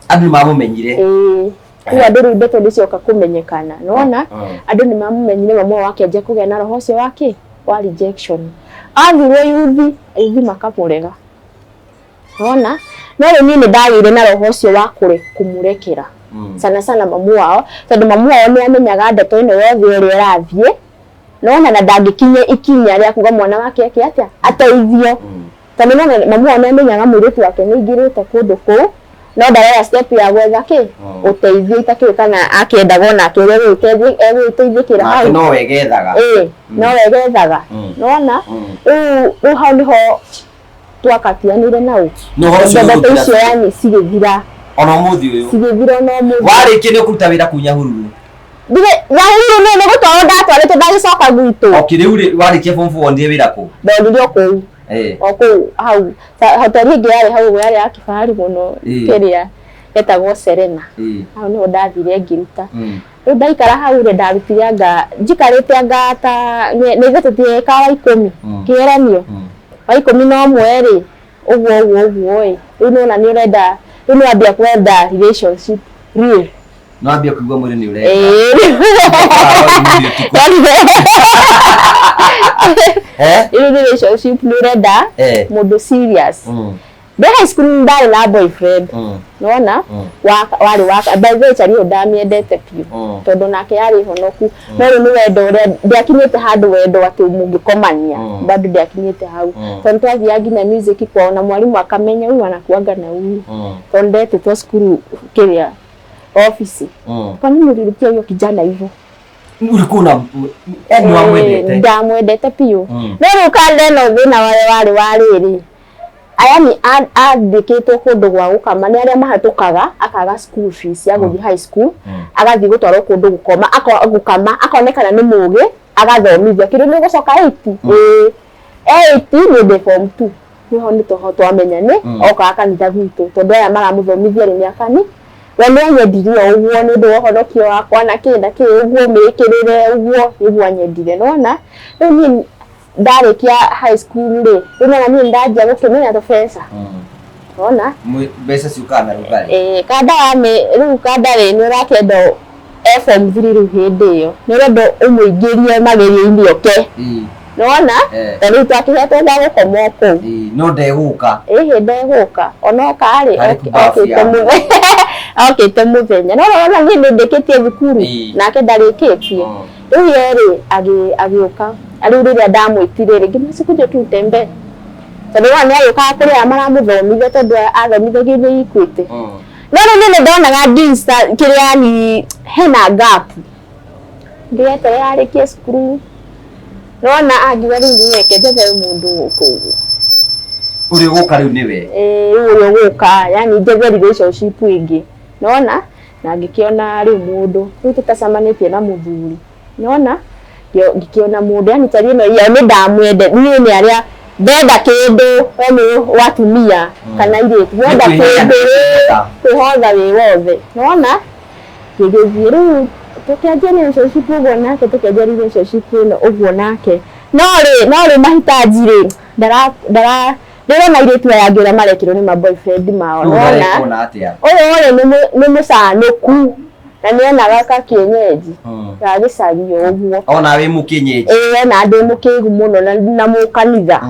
andũ mamũmenyire rĩu andũ rĩu ndeto ndĩcioka kũmenyekana nona andũ nĩ mamũmenyire mamu wao akĩanjia kũgĩa na roho ũcio wa rejection athurwo yuthi makamũrega nona no rĩu niĩ nĩndagĩire na roho ũcio wa kũmũrekera sana mamu wao tondũ mamu wao nĩ amenyaga ndeto ĩno yothe ũrĩa ĩrathiĩ nona na ndangĩkinye ikinya rĩa kuga mwana wake atĩa ateithio Tamena mamuone menyaga mwiritu wake ningirite kundu ku no ndarera step ya gwetha ki uteithio itakio kana akienda gona akire gwiteithikira hau no wegethaga no wegethaga nona hau niho twakatianire nau no ho cio yani sigithira ona muthi uyu sigithira no muthi warikie ni kuruta wira kunyahururu dige yahururu no gutwara ndatwarite ndagicoka gwitu okire warikie form 4 ndie wira ku ndonire ku oku hau hoteli ngi yari hau yari ya kifahari muno kiria etagwo Serena hau niho ndathire ngiruta riu ndaikara hau ri ndarutire anga njikarite anga ta ni gatutie ka wa 10 kieranio wa 11 ri uguo riu nona ni urenda riu ni ambia kwenda relationship real no ambia kugwa mwiri ni urenda relationship ni urenda mundu serious Be high school ndari na boyfriend nona wari waka by the way chari ndamiendete pio tondu nake yari honoku no ni wendo ria ndiakinyete handu wendo ati mungikomania bado ndiakinyete hau tondu twathiaga nginya music kwao na mwalimu akamenya uyu anakuanga na uyu tondu ndete to school kiria office kwa nini nilirukia hiyo kijana hivyo ulikuna eni wa mwendete ndamwendete pio no rukande no thina wari ri aya ni adikitwo kundu gwa gukama ni aria mahatukaga akaga school fees ya guthi high school agathi gutwarwo kundu gukoma gukama akonekana ni mugi agathomithia kiru ni gucoka 8 ni de form 2 niho ni toho amenya ni oka akanitha gwitu tondu aya maramuthomithia ri miakani we ni anyendire uguo ni ndu honokio wakwa na kinda ki uguo mikirire uguo niguo anyendire nona ni ndarikia high school ri ina ni ndajia gukimenya to pesa ona mbeca ciukana rugari kada riu kada ri ni rakendo FM 3 riu hindi yo ni rendo umuingirie magerio-ini oke nona riu twakihetwo nda gukoma ku no ndeguka ndeguka ona kari okite muthenya no ona ni ndikitie thukuru nake ndarikitie riu yeri agioka ari riria ndamwitire ri ngina sikuje tutembe tondu wana ayo ka kuri amaramuthomithia tondu athomithagia ni ikwite no ni ndonaga dinsta kiria ni hena gap ndiete yarikie skuru nona agiwa ri nieke ndethe mundu ku uri guka riu niwe uri guka yani ndethe relationship ingi nona na ngikiona riu mundu riu tutacamanitie na muthuri nona yo ngikiona mundu yani tari no ya ni ndamwende ni aria ndenda kindu we watumia kana ire ndenda kindu kuhotha wi wothe nona ngigithiru tukianjia relationship uguo nake tukianjia relationship no uguo nake no ri mahitaji ri ndirona iritu yangira marekirwo ni ma boyfriend mao nona uyu ni musanuku na ni ana gaka kienyeji ya gicario uguo ona wi mukinyeji na ndi mukigu muno na mukanitha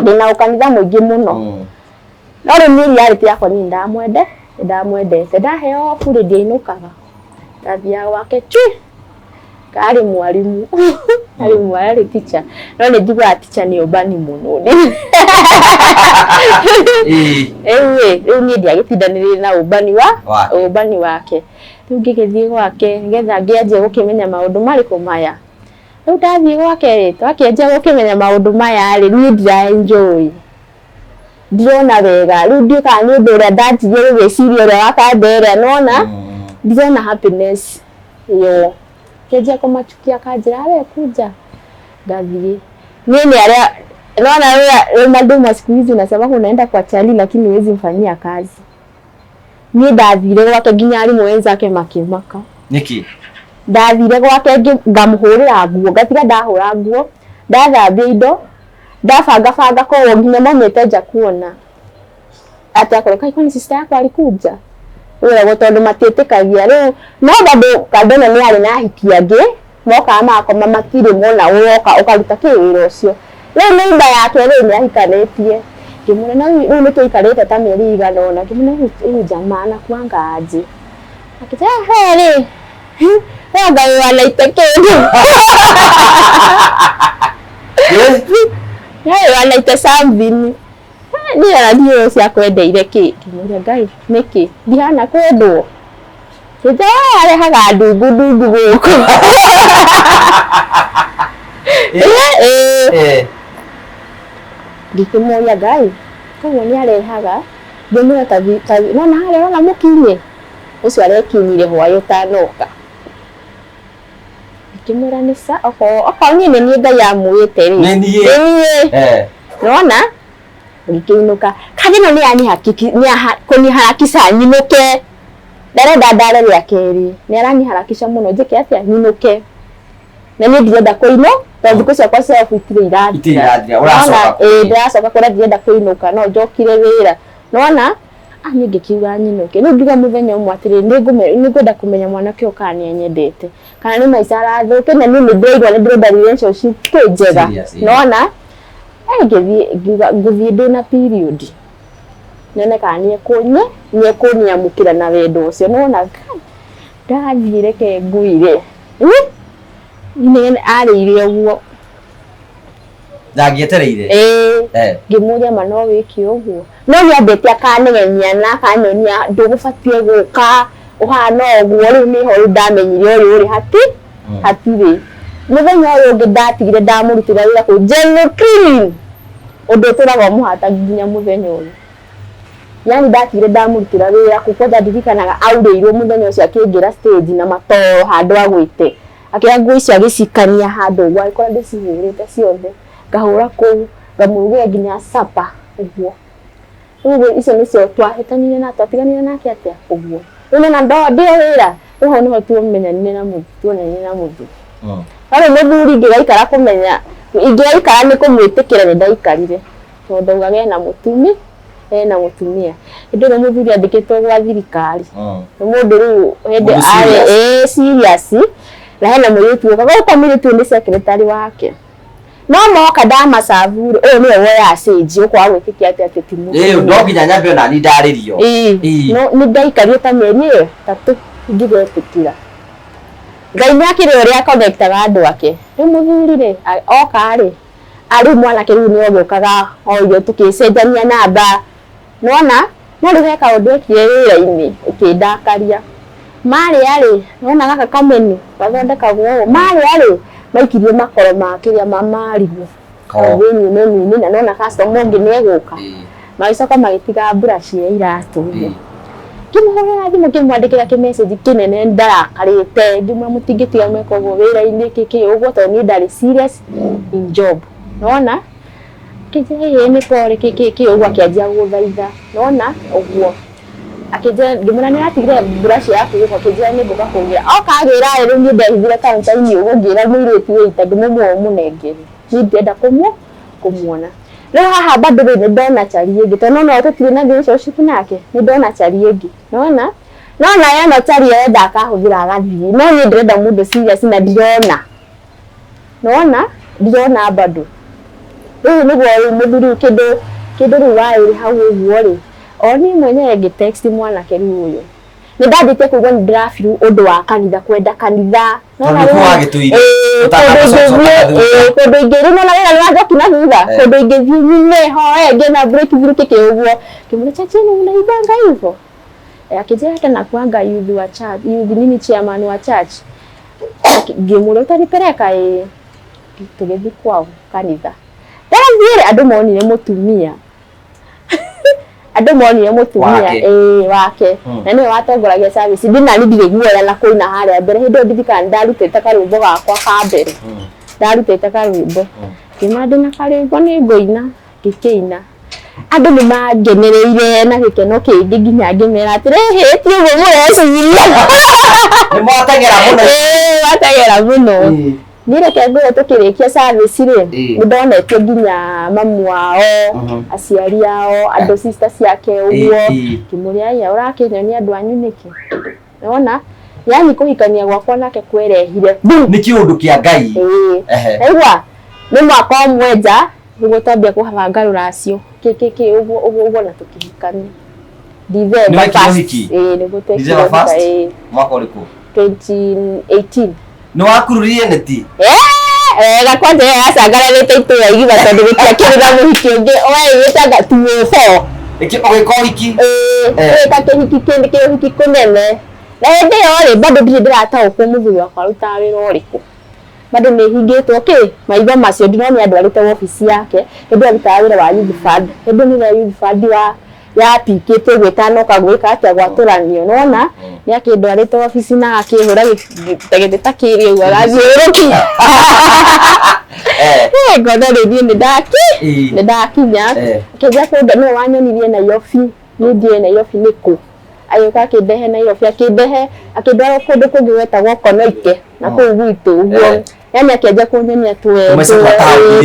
ndina ukanitha muingi muno no ri reality yakwa ni ndamwendete ndaheo bure ndiainukaga ndathia wake kari mwalimu ari mwari teacher no ni ndigwa teacher ni ubani muno riu ni ndiagitindanire na ubani wake riu ngigithie gwake ngetha ngianjie gukimenya maundu mariku maya riu ndathie gwake ri twakianjia gukimenya maundu maya ri ni ndira enjoy ndirona wega riu ndika ni undu uria ndanjirie gwiciria uria wakandere nona ndirona happiness yo kianjia kumachukia kanjira we kuja ngathie nini aria naona wewe maduma siku hizi unasema unaenda kwa chali lakini huwezi mfanyia kazi ni ndathire gwake nginya ari mwenzake makimaka niki ndathire gwake ngamhurira nguo ngatiga ndahura nguo ndathambia indo ndabanga ko nginya momete nja kuona atakora kai kwani sister yako alikuja wewe gotondo matietekagia riu no bado kadona ni ari na hitiage moka amako mamatire mona woka ukaruta kiwiro ucio riu neiba yake riu ni ahikanetie kimuna na riu ni tuikarete ta mieri igana ona kimuna riu jamana kwanga aje akita heri ngai wanaite kindu wanaite something ni radio cia kwendeire ki kimuria Ngai niki ndihana kwendwo Ita arehaga ndungu guku Ndikimuria Ngai koguo ni arehaga ndimura tavi no na hare ona mukinye ucio arekinyire hwayo tanoka Ndikimura ni sa oko nyine ni Ngai amwite ri nona ndikinuka kageno ni ani hakiki ni kuni harakisha nyinuke ndare ya keri ni arani harakisha muno njike atia nyinuke na ni ndirenda kuino tondu cia kwa self itirathira uracoka ndiracoka kuria ndirenda kuinuka no njokire wira nona ani ngikiuga nyinuke no nduga muthenya umwe atiri ni ngwenda kumenya mwanake ukani nyendete kana ni maica arathuke na ni ndirigwa ni ndirenda relationship njega nona nguthie ndina period nene kana nie kuniamukira na wendo ucio nona ndathire ke nguire ni arire uguo ndangietereire ngimuria mano wiki uguo no nyambete akanegenia na akanyonia ndugubatie guka uhana uguo riu ni ho ndamenyire uri hatire muthenya uyu ungi ndatigire ndamurutira wira ku General Clean undu turaga muhata nginya muthenya uyu yani ndatigire ndamurutira wira ku kwa ndirikanaga aureirwo muthenya ucio akingira stage na matoro handu agwite akira ngui cio agicikania handu uguo alikuwa ndicihurite ciothe ngahura ku ngamurugia nginya sapa uguo icio nicio twahetanire na twatiganire nake atia uguo na ndo ndio wira uho niho tumenyanire na muthu tuonanire na muthu ari muthuri ngigaikara kumenya ingiaikara ni kumwitikira ni ndaikarire tondu ngage na mutumi na mutumia ndio muthuri andikitwo gwa thirikari mundu riu hende ari serious na hena muritu kwa muritu ni secretary wake no moka ndama savuru ni woya asiji ukwa gwitikia ati timu ndo nginya nyambe na ni ndaririo no ni ndaikarie ta meri 3 ngigetikira Ngai nyakire uria connectaga andu ake ni muthuri ri oka ri ari mwana ke riu ni ogokaga oyo tukicenjania namba nona no rweka undu ekire wira-ini ukindakaria mari ari nona gaka kameni gathondeka guo mari ari maikirie makoro makiria mamariwo wini nini na nona customer ngi neguka maicoka magitiga brush ya iratu kimuhora thimu kimwandikira ki message kinene ndarakarite ngimwe mutingitiga meko go wira-ini kiki uguo to ni ndari serious in job nona kije ni pore kiki uguo akianjia guthaitha nona uguo akije ngimuna ni atigire brush yaku uguo akije ni mbuga kugira okagira ri ni ndehithire kaunta-ini uguo ngira mwiriti wita ngimwe munengeri ni ndenda kumuona Leo haha bado ni ndona chali yengi to nona tutire na relationship nake ni ndona chali yengi nona yana chali yenda akahuthira agathii no ni ndenda mundu serious na ndiona bado wewe niguo muthuri kindu riwairi hau uguo ri oni mwenyewe ngitext mwanake riu uyu ni ndathite kuigua ni ndirafiru undu wa kanitha kwenda kanitha nona wagituire kundu ingiri nona wira njoki na thutha kundu ingithii niho ngena break through kiki uguo kimune chachi ni unaibanga hivyo akijera tena kuanga youth wa church youth nini chairman wa church ngimure utanipeleka tugethi kwao kanitha ndazire andu monire mutumia andu monire mutumia wake na ni watongoragia service ndina nindire guoya na kuina haria mbere hindo ndithika ndarutite karumbo gakwa ka mbere ndarutite karumbo kimande na karumbo ni ngoina gikina andu ni mangenereire na gikeno kingi nginya ngimera atire hiti uguo mureciria ni mwatagera muno nire kego tukirikia service ri ndonete nginya mamu wao aciari ao andu sisters yake uguo kimuria ya urakinyonia andu anyu niki nona yani kuhikania gwakwa nake kwerehire ni kiundu kia Ngai aigwa ni mwaka mwenja niguo twambia kuhabanga ruracio kiki uguo na tukihikania December 1 niguo mwaka uriku 2018 no wakururie neti wega kwanja yacangararĩte itũra igima tondũ gũtiakĩrĩ na mũhiki ũngĩ oĩ wĩtaga tuo Iki ogĩko hiki ta kĩhiki kĩndĩ kĩhiki kũnene na hĩndĩ ĩyo rĩ bado ndirĩ ndĩrataũkwo mũthuri wakwa arutaga wĩra ũrĩkũ bado nĩ hingĩtwo maitho macio ndĩrona andũ arĩte ofici yake hĩndĩ arutaga wĩra wa youth fund hĩndĩ nĩ youth fund ya pikĩte gwĩtanoka gwĩka atĩa gwatũranio nona nĩ akĩndwarĩte ofici na akĩhũra gĩtĩ ta kĩrĩ ũguo agathiũrũkia ngona rĩu nĩ ndakinya akĩnjia kũnda nĩwe wanyonirie Nairobi niĩ ndiũĩ Nairobi nĩ kũ agĩũka akĩndehe Nairobi akĩndwara kũndũ kũngĩ gwetagwo Konoike na kũu gwitũ ũguo yani akĩnjia kũnyonia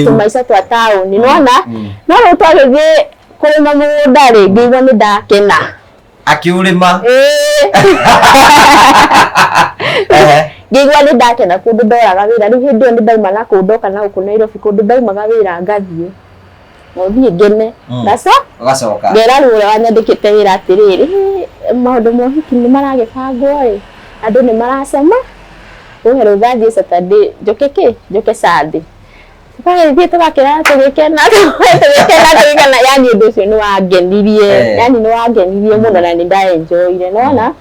tũmaica twa taũni nona no rĩu twagĩthiĩ kũrĩma mũgũnda rĩ ngĩigua nĩ ndakena akiurĩma ngĩigua nĩ ndakena kũndũ ndoraga wĩra rĩu hĩndĩ ĩyo nĩ ndauma na kũu ndoka na gũkũ Nairobi kũndũ ndaumaga wĩra ngathiĩ ngothiĩ ngene ngacoka ngera rĩu ũrĩa wanyandĩkĩte wĩra atĩrĩrĩ maũndũ ma ũhiki nĩ maragĩbangwo andũ nĩ maracema ũhe rũtha Saturday njoke Sunday Pagĩthiĩ tũgakĩra tũgĩkena yani ũndũ ũcio nĩ wangenirie yani nĩ wangenirie mũno na nĩ ndaenjoyire nona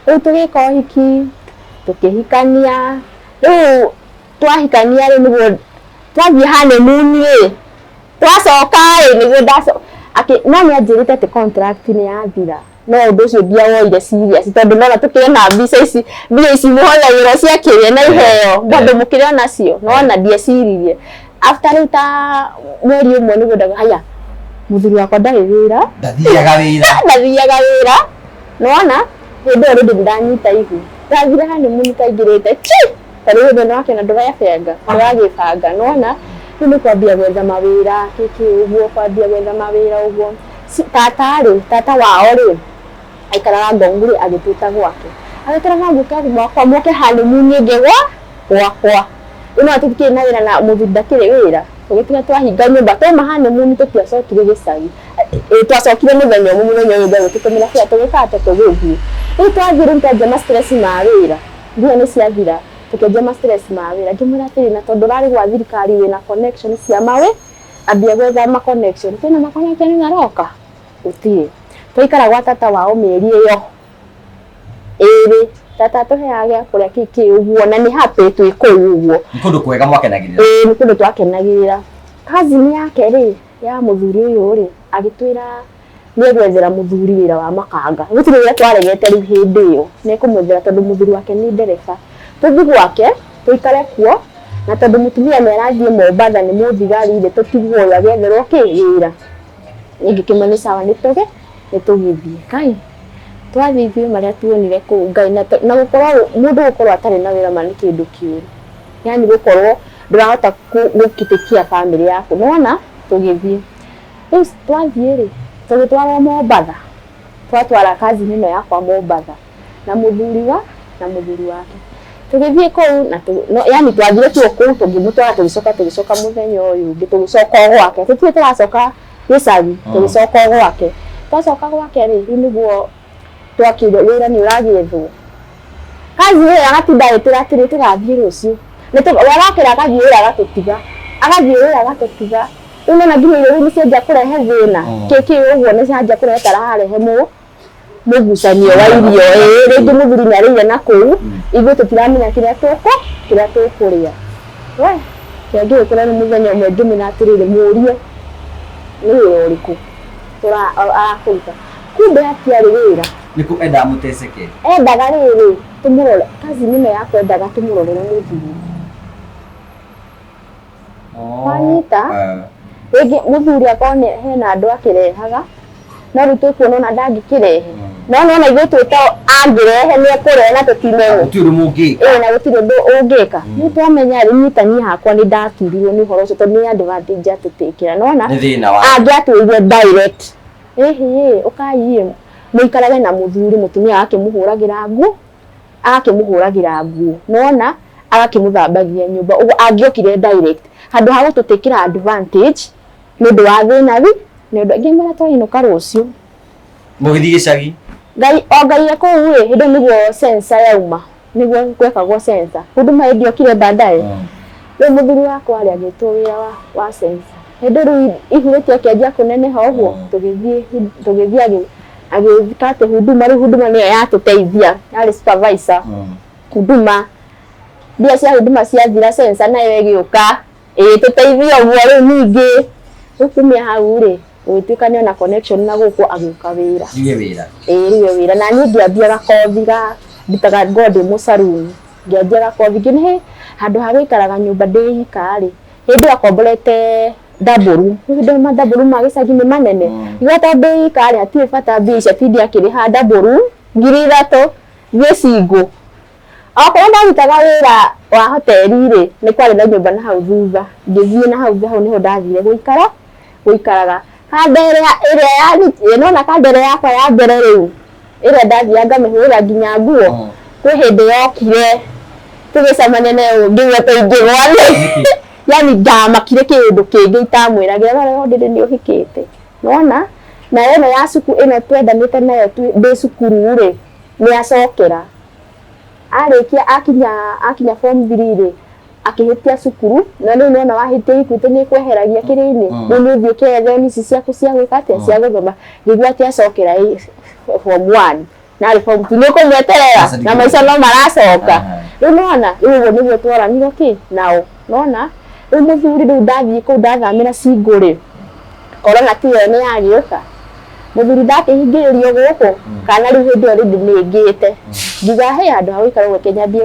rĩu tũgĩka ũhiki tũkĩhikania rĩu twahikania rĩu nĩguo twathiĩ honeymoon twacoka nĩguo no nĩ anjĩrĩte atĩ contract nĩ yathira no ũndũ ũcio ndiawoire serious tondũ nona tũkĩona mbica ici mũhũthagĩrwo cia kĩrĩa na iheo bado mũkĩrĩ nacio nona ndieciririe after rĩu ta mweri ũmwe nĩguo ndaga haya mũthuri wakwa ndarĩ wĩra ndathiaga wĩra nona hĩndĩ ĩyo rĩndĩ ndanyita ihu ndathire honeymoon kaingĩrĩte tarĩu hĩndĩ ĩno wakena ndũrabenga ndũragĩbanga nona rĩu nĩ kwambia gwetha mawĩra ũguo kwambia gwetha mawĩra ũguo tata wao rĩ aikaraga Ngong'u agĩtuĩka gwake agĩtaraga gwĩka moke honeymoon ĩngĩ gwakwa ino atikire na wĩra na mũthuri ndakĩrĩ wĩra tũgĩtiga twahinga nyũmba twauma honeymoon tũtiacokire gĩcagi twacokire mũthenya ũmwe tũkĩmĩra cia tũgĩkate tũgĩthiĩ rĩu twathiĩ rĩu twanjia stress ma wĩra mbia nĩ ciathira tũkĩanjia stress ma wĩra ngĩmwĩra atĩrĩ na tondũ ũrarĩ gwa thirikari wĩna connection cia mawe ambia gwetha ma connection twĩna ma connection ngaroka gũtirĩ twaikara gwa tata wao mĩeri ĩyo ĩrĩ tata tũheaga kũrĩa kĩkĩ ũguo na nĩ happy twĩ kũu ũguo nĩ kũndũ kwega mwakenagĩrĩra nĩ kũndũ twakenagĩrĩra cousin yake rĩ ya mũthuri ũyũ rĩ agĩtwĩra nĩ gwethera mũthuri wĩra wa makanga gũtirĩ wĩra twaregete rĩu hĩndĩ ĩyo nĩ kũmwethera tondũ mũthuri wake nĩ ndereba tũthiĩ gwake tũikare kuo na tondũ mũtumia nĩ arathiĩ Mombatha nĩ mũthigari rĩ tũtigwo agĩetherwo wĩra ngĩkĩmenya sawa nĩ tũgĩthiĩ kai twathiĩ ithuĩ marĩa tuonire kũu Ngai na gũkorwo mũndũ gũkorwo atarĩ na wĩra ma nĩ kĩndũ kĩũru yani gũkorwo ndũrahota gũkĩtĩkia family yaku nona tũgĩthiĩ rĩu twathiĩ rĩ tũgĩtwarwo Mombatha twatwara cousin ĩno yakwa Mombatha na mũthuri wake tũgĩthiĩ kũu na yani twathire tu kũu tũgĩmũtwara tũgĩcoka mũthenya ũyũ ũngĩ tũgĩcoka gwake tũtirĩ tũracoka gĩcagi tũgĩcoka gwake twacoka gwake rĩ nĩguo twakĩire wĩra nĩ ũragĩethwo kazi ĩyo agatinda agĩtwĩra atĩrĩ tũgathiĩ rũciũ warakĩra agathiĩ wĩra agatũtiga rĩu nona nginya irio nĩ cianjia kũrehe thĩna kĩkĩ ũguo nĩ cianjia kũrehe tararehe mũgucanio wa irio rĩngĩ mũthuri nĩ arĩire na kũu ithuĩ tũtiramenya kĩrĩa tũkũrĩa kĩangĩgĩkora nĩ mũthenya ũmwe ngĩmenya atĩrĩrĩ mũrie nĩ wĩra ũrĩkũ arakũruta kumbe hatiarĩ wĩra nĩkũ endaga mũteceke endaga rĩrĩ tũmũrore cousin ĩno yakwa endaga tũmũrorere mũthuri wanyita rĩngĩ mũthuri akorwo hena andũ akĩrehaga no rĩu tũkuona ona ndangĩkĩrehe no ithuĩ twĩta angĩrehe nĩ ekũrehe na tũtimenye na gũtirĩ ũndũ ũngĩka nĩ twamenya rĩ nyitani hakwa nĩ ndaturirwo nĩ ũhoro ũcio tondũ nĩ advantage atũtĩkĩra nona angĩatwĩrire direct ũkai mũikarage na mũthuri mũtumia akĩmũhũragĩra nguo nona agakĩmũthambagia nyũmba ũguo angĩokire direct handũ ha gũtũtĩkĩra advantage nĩ ũndũ wa thĩna nĩ ũndũ ngĩmwĩra twainũka rũciũ mũgĩthiĩ gĩcagi Ngai kũu hĩndĩ nĩguo sensa yauma nĩguo gwekagwo sensa huduma ĩyo ndiokire baadaye Rĩu mũthuri wakwa arĩ agĩtwo wĩra wa census. Hĩndĩ rĩu ihurĩtie akĩanjia kũneneha ũguo tũgĩthiĩ agĩthikate huduma, rĩu huduma nĩyo yatũteithia, yarĩ supervisor huduma. Mbia cia huduma ciathira census nayo ĩgĩũka ĩgĩtũteithia ũguo. Rĩu ningĩ kumia hau rĩ gũgĩtuĩka nĩ ona connection na gũkũ agĩũka wĩra. Rĩu wĩra na niĩ ngĩambia gakothi ndutaga ngo ndĩ mũcaruni, ngĩambia gakothi ngĩnĩ handũ ha gũikaraga nyũmba ndĩika rĩ, hĩndĩ akomborete double hĩndĩ ma double magĩcagi nĩ manene igata ndĩika rĩ hatirĩ bata mbia icio tindi akĩrĩha double 3,000 gĩcingũ. Okorwo ndarutaga wĩra wa hoteli rĩ nĩ kwarĩ na nyũmba na hau thutha, ngĩthiĩ na hau nĩho ndathire gũikaraga. Kandere ĩrĩa nona kandere yakwa ya mbere rĩu ĩrĩa ndathiaga ngamĩhũra nginya nguo, kwĩ hĩndĩ yokire tũgĩcemania nayo ngĩgua tũingĩrwo yani ndamakire kĩndũ kĩngĩ itamwĩragĩra no ndĩrĩ nĩ ũhikĩte. Nona na ĩno ya cukuru ĩno twendanĩte nayo ndĩ cukuru rĩ nĩ acokera arĩkia akinya form 3 rĩ akĩhĩtia cukuru na rĩu nona wahĩtia Equity nĩ kweheragia kĩrĩinĩ rĩu nĩ ũthiĩ kĩgerio ici ciaku cia gwĩka atĩa cia gũthoma. Ngĩigua atĩ acokera form 1 na form 2 nĩ kũmweterera na maica no maracoka. Rĩu nona rĩu ũguo nĩguo twaranire nao. Nona rĩu mũthuri rĩu ndathiĩ kũu ndathamĩra Singo rĩ korona tiyo nĩ yagĩũka, mũthuri ndakĩhingĩrĩrio gũkũ kana rĩu hĩndĩ ĩyo nĩ ngĩte ngiuga handũ ha gũikara gwake nyambie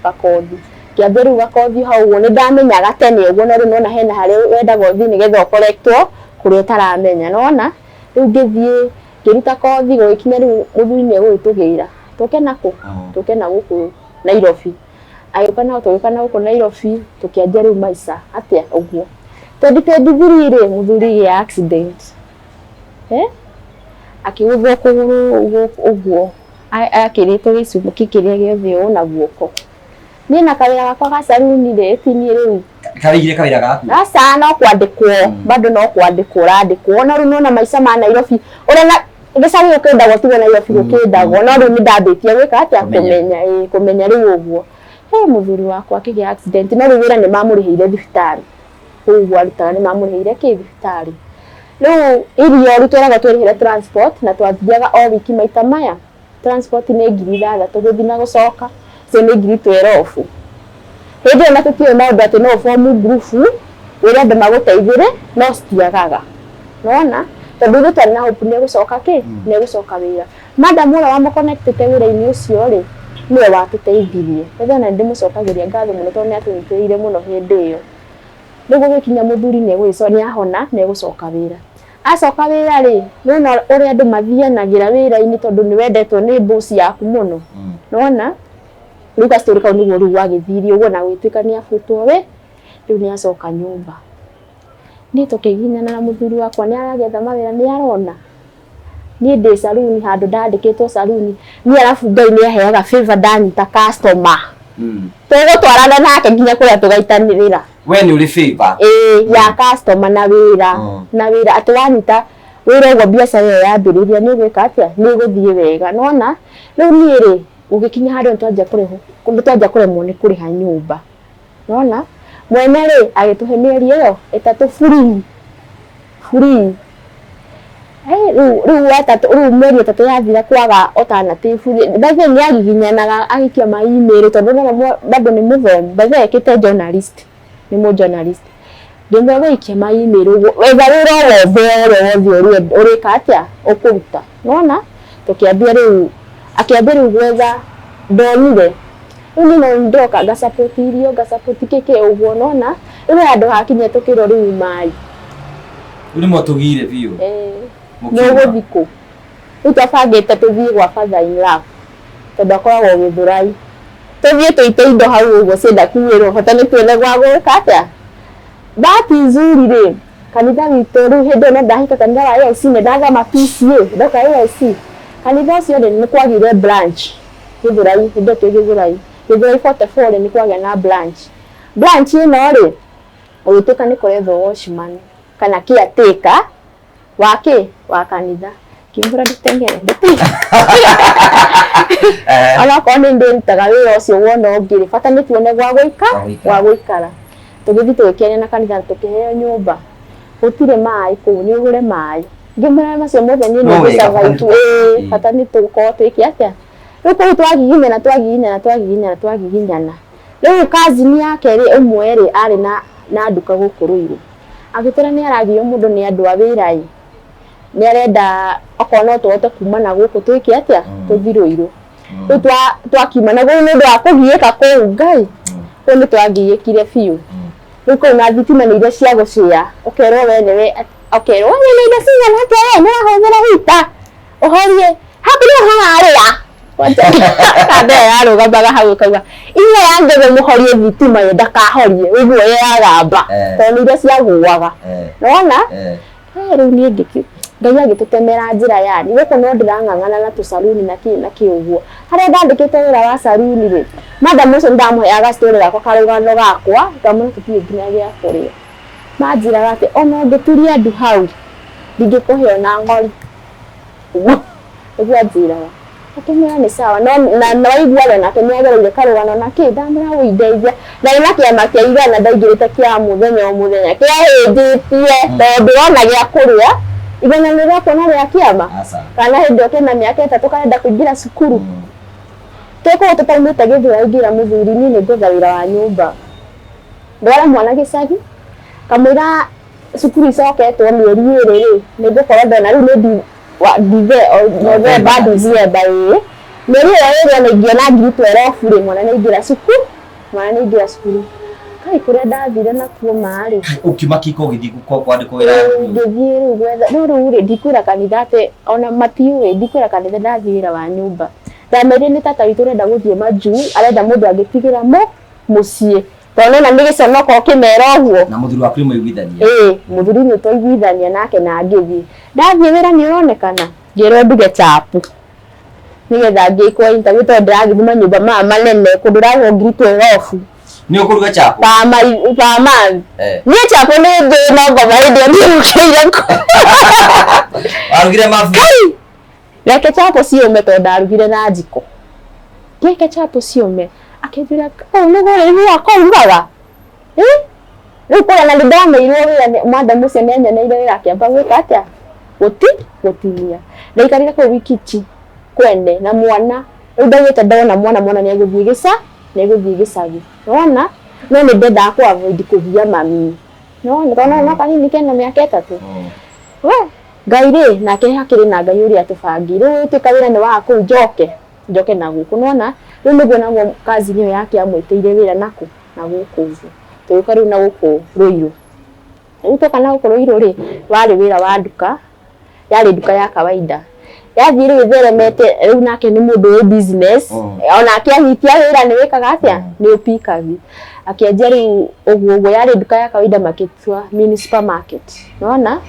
gakothi. Ngĩambia rĩu gakothi hau ũguo nĩ ndamenyaga tene ũguo na rĩu nona hena harĩa wendaga ũthiĩ nĩgetha ũkorektwo kũrĩa ũtaramenya. Nona rĩu ngĩthiĩ ngĩruta kothi gũgĩkinya rĩu mũthuri nĩ egũgĩtũgĩra tũke nakũ tũke na gũkũ Nairobi. Agĩũka nao tũgĩũka na gũkũ Nairobi tũkĩanjia rĩu maica atĩa ũguo. 2023 rĩ mũthuri gĩa accident akĩgũthwo kũgũrũ ũguo akĩrĩtwo gĩcuma kĩrĩa gĩothe ũũ na guoko. Niĩ na kawĩra gakwa ga saluni rĩ tinie rĩu karĩgire kawĩra gaku gasa no kwandĩkwo bado no kwandĩkwo ũrandĩkwo na rĩu nona maica ma Nairobi ũrĩa na gĩcagi ũkĩndagwo tigo Nairobi ũkĩndagwo no rĩu nĩ ndambĩtie gwĩka atĩa kũmenya rĩu ũguo. Mũthuri wakwa akĩgĩa accident no rĩu wĩra nĩ mamũrĩhĩire thibitarĩ ũguo arutaga nĩ mamũrĩhĩire thibitarĩ. Rĩu irio rutũraga twĩrĩhĩre transport na twathiaga o wiki maita maya transport nĩ 6,000 gũthiĩ na gũcoka cio nĩ 12,000. Hĩndĩ ĩyo na tũtiũĩ maũndũ atĩ no form group wĩra andũ magũteithĩre no citiagaga. Nona tondũ rĩu na hope nĩ gũcoka nĩ gũcoka wĩra. Madam ũrĩa wamũconnectĩte wĩra-inĩ ũcio rĩ nĩwe watũteithirie ĩthe na ndĩmũcokagĩria ngatho mũno tondũ nĩ atũnyitĩrĩire mũno hĩndĩ ĩyo. Rĩu gũgĩkinya mũthuri nĩ ahona nĩ egũcoka wĩra. Acoka wĩra rĩ nona ũrĩa andũ mathianagĩra wĩra-inĩ tondũ nĩ wendetwo nĩ boss yaku mũno. Nona rĩu gastori kau nĩguo rĩu wagĩthirie ũguo na gwĩtuĩka nĩ abutwo rĩu nĩ acoka nyũmba. Niĩ tũkĩginyana na mũthuri wakwa nĩ aragetha mawĩra nĩ arona niĩ ndĩ saluni handũ ndandĩkĩtwo saluni niĩ arabu Ngai nĩ aheaga favor ndanyita customer tũgũtwarana nake nginya kũrĩa tũgaitanĩrĩra. We nĩ ũrĩ favor ya customer na wĩra atĩ wanyita wĩra ũguo biacara ĩyo yambĩrĩria nĩ gwĩka atĩa nĩ gũthiĩ wega. Nona rĩu niĩ rĩ ũgĩkinya handũ nĩtwanjia kũremwo nĩ kũrĩha nyũmba. Nona mwene rĩ agĩtũhe mĩeri ĩyo 3 free. Rĩu mĩeri 3 yathira kwaga alternative baithe nĩ agiginyanaga agĩkia ma email tondũ nona bado nĩ mũthomi baithe ekĩte journalist nĩ mũjournalist ndĩmwe gĩikia ma email ũguo wetha wĩra wothe ũrĩka atĩa ũkũruta. Nona tũkĩambia rĩu gwetha ndonire rĩu nĩ no ndoka ngasupport irio ngasupport kĩkĩ ũguo. Nona rĩu handũ hakinya tũkĩrwo rĩu maĩ rĩu motũgire biũ nĩ gũthikũ rĩu twabangĩte tũthiĩ gwa father-in-law tondũ akoragwo Gĩthũrai tũthiĩ tũite indo hau ũguo ciendakuĩrwo bata nĩ twethe gwa gwĩka atĩa. Bahati nzuri rĩ kanitha witũ rĩu hĩndĩ ĩyo ndahika kanitha wa AIC nĩ ndathama PCA ndoka AIC kanitha ũcio rĩ nĩ kwagire branch Gĩthũrai hĩndĩ ĩyo Gĩthũrai 44 nĩ kwagĩa na branch ĩno rĩ ũgĩtuĩka nĩ kũrethwo watchman kana caretaker wa kanitha kimbura nditengere onakorwo nĩ ndĩrutaga wĩra ũcio wona ũngĩrĩ bata nĩ tuone gwa gũikara tugithi tukiania na kanitha tukiheo nyumba gutire mai ku ni ugure mai ngimera macio mothe ni no survive bata ni tuko twikiatia ruko twagiginyana riu kazini yake ri umwe ri ari na nduka guku Ruiru agitira ni arathio mundu ni andu a wira ni arenda akono tuote kuma na guku twikiatia tuthi Ruiru riu twakima na guku ni ndu akugiika ku ngai ni twagiyikire fiu riu kuna thitima ni iria cia gucia ukerwo we niwe ukerwo we ni iria cia na ke ni rahũthĩra hita uhorie hakuri haria kande arũgambaga hau kauga ile yangebe muhorie thitima ye ndakahorie wiguo ye agamba tondũ iria cia guaga nona riu ni ndiki ngai agitutemera njira yani guku no ndirang'ang'ana na tusaluni na kiuguo haria ndandikite wira wa saluni ri madam ucio ndamuheaga story yakwa karugano gakwa ngamuna tutie nginya gya kuria manjiraga ati ona ngituria andu hau ndingikuheo na ng'ori uguo njiraga atumira ni sawa na waigua na kemiagereire karugano na ki ndamira uindeithia na ina kiama kia igana ndaigirite kia muthenya kia hinditie tondu ona gya kuria igana ni rako na ria kiama kana hindi okena miaka 3 karenda kuingira cukuru teko tutaumite githira ingira muthuri ni ngutha wira wa nyumba ndwara mwana gicagi kamwira cukuru icoketwo mieri 2 ri ni ngukorwo ndona riu ni November December mieri ĩyo ni ngiona ngiri 12 ri mwana ni ingira cukuru kai kuria ndathire na kuo mari ukima kiko githi kwandikwo wira ngithie riu gwetha no ri ndikwira kanitha ati ona matiuwe ndikwira kanitha ndathira wa nyumba ndameri ni tata witu renda guthie maju arenda mundu agitigira mucie tondu na nigiconoko kimera uguo na muthuri waku muiguithania muthuri ni tuiguithania nake na ngithie ndathie wira ni uronekana ngiro nduge chapu nigetha ngikwa interview tondu ndirathima nyumba manene kundu ndagwo ngiri 12 ni ukuruga chapu pama ni chapu ni no ngoma ndio ndikire ko arugire mafu reke chapu ciume tondu ndarugire na njiko reke chapu ciume akithira ni gore ni akorugaga riu kwa na ndameirwo wira madam ucio ni anyeneire wira akiamba gwika atia gutinia ndaikarire kwa wikichi kwende na mwana riu ndagite ndona mwana ni eguthie gicagi nona no ni ndenda kwa avoid kuhia mami nona na kanini kena miaka 3 we ngaire nake hakiri na ngai uri atubangire tukawira ni wa ku njoke na guku nona riu niguo naguo kazi niyo yake amwitiire wira naku na guku uguo tuka riu na guku Ruiru riu toka na guku Ruiru ri wari wira wa nduka yari nduka ya kawaida yathire itheremete riu nake ni mundu wa business ona akianyitia wira ni wikaga atia ni upikagi akianjia riu uguo yari nduka ya kawaida makitwa mini supermarket nona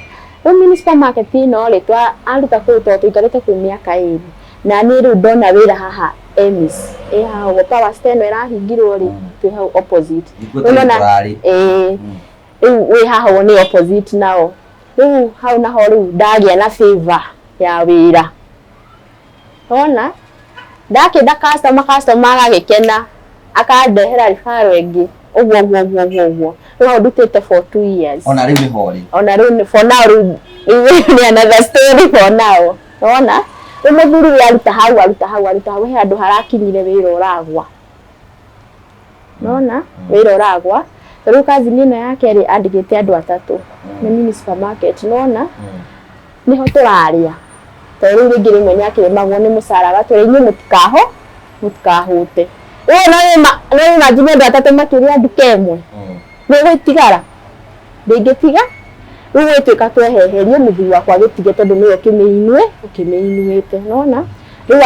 riu mini supermarket ino ri twa aruta kuu tuikarite kwa miaka 2 na ni riu ndona wira haha Emis haha go power stand irahingirwo ri twi hau opposite nona riu we haha ni opposite nao riu hau naho riu ndagia na favor ya wira ona ndakenda customer agagikena akandehera rifaro ingi uguo no ndutite for 2 years ona riu ni hori ona riu for now ni another story for now ona muthuri aruta hau he andu harakinyire wira uragwa nona wira uragwa riu kazi nino yake ri andikite andu 3 ni mini supermarket nona niho turaria tondu ringi rimwe nyakire magwo ni musara gatore inyu mutikahute no imagine andu 3 makiria nduka imwe ni gwitigara ndingitiga riu gwituika tweheherie muthuri wakwa gitige tondu niwe ukimeinuite nona riu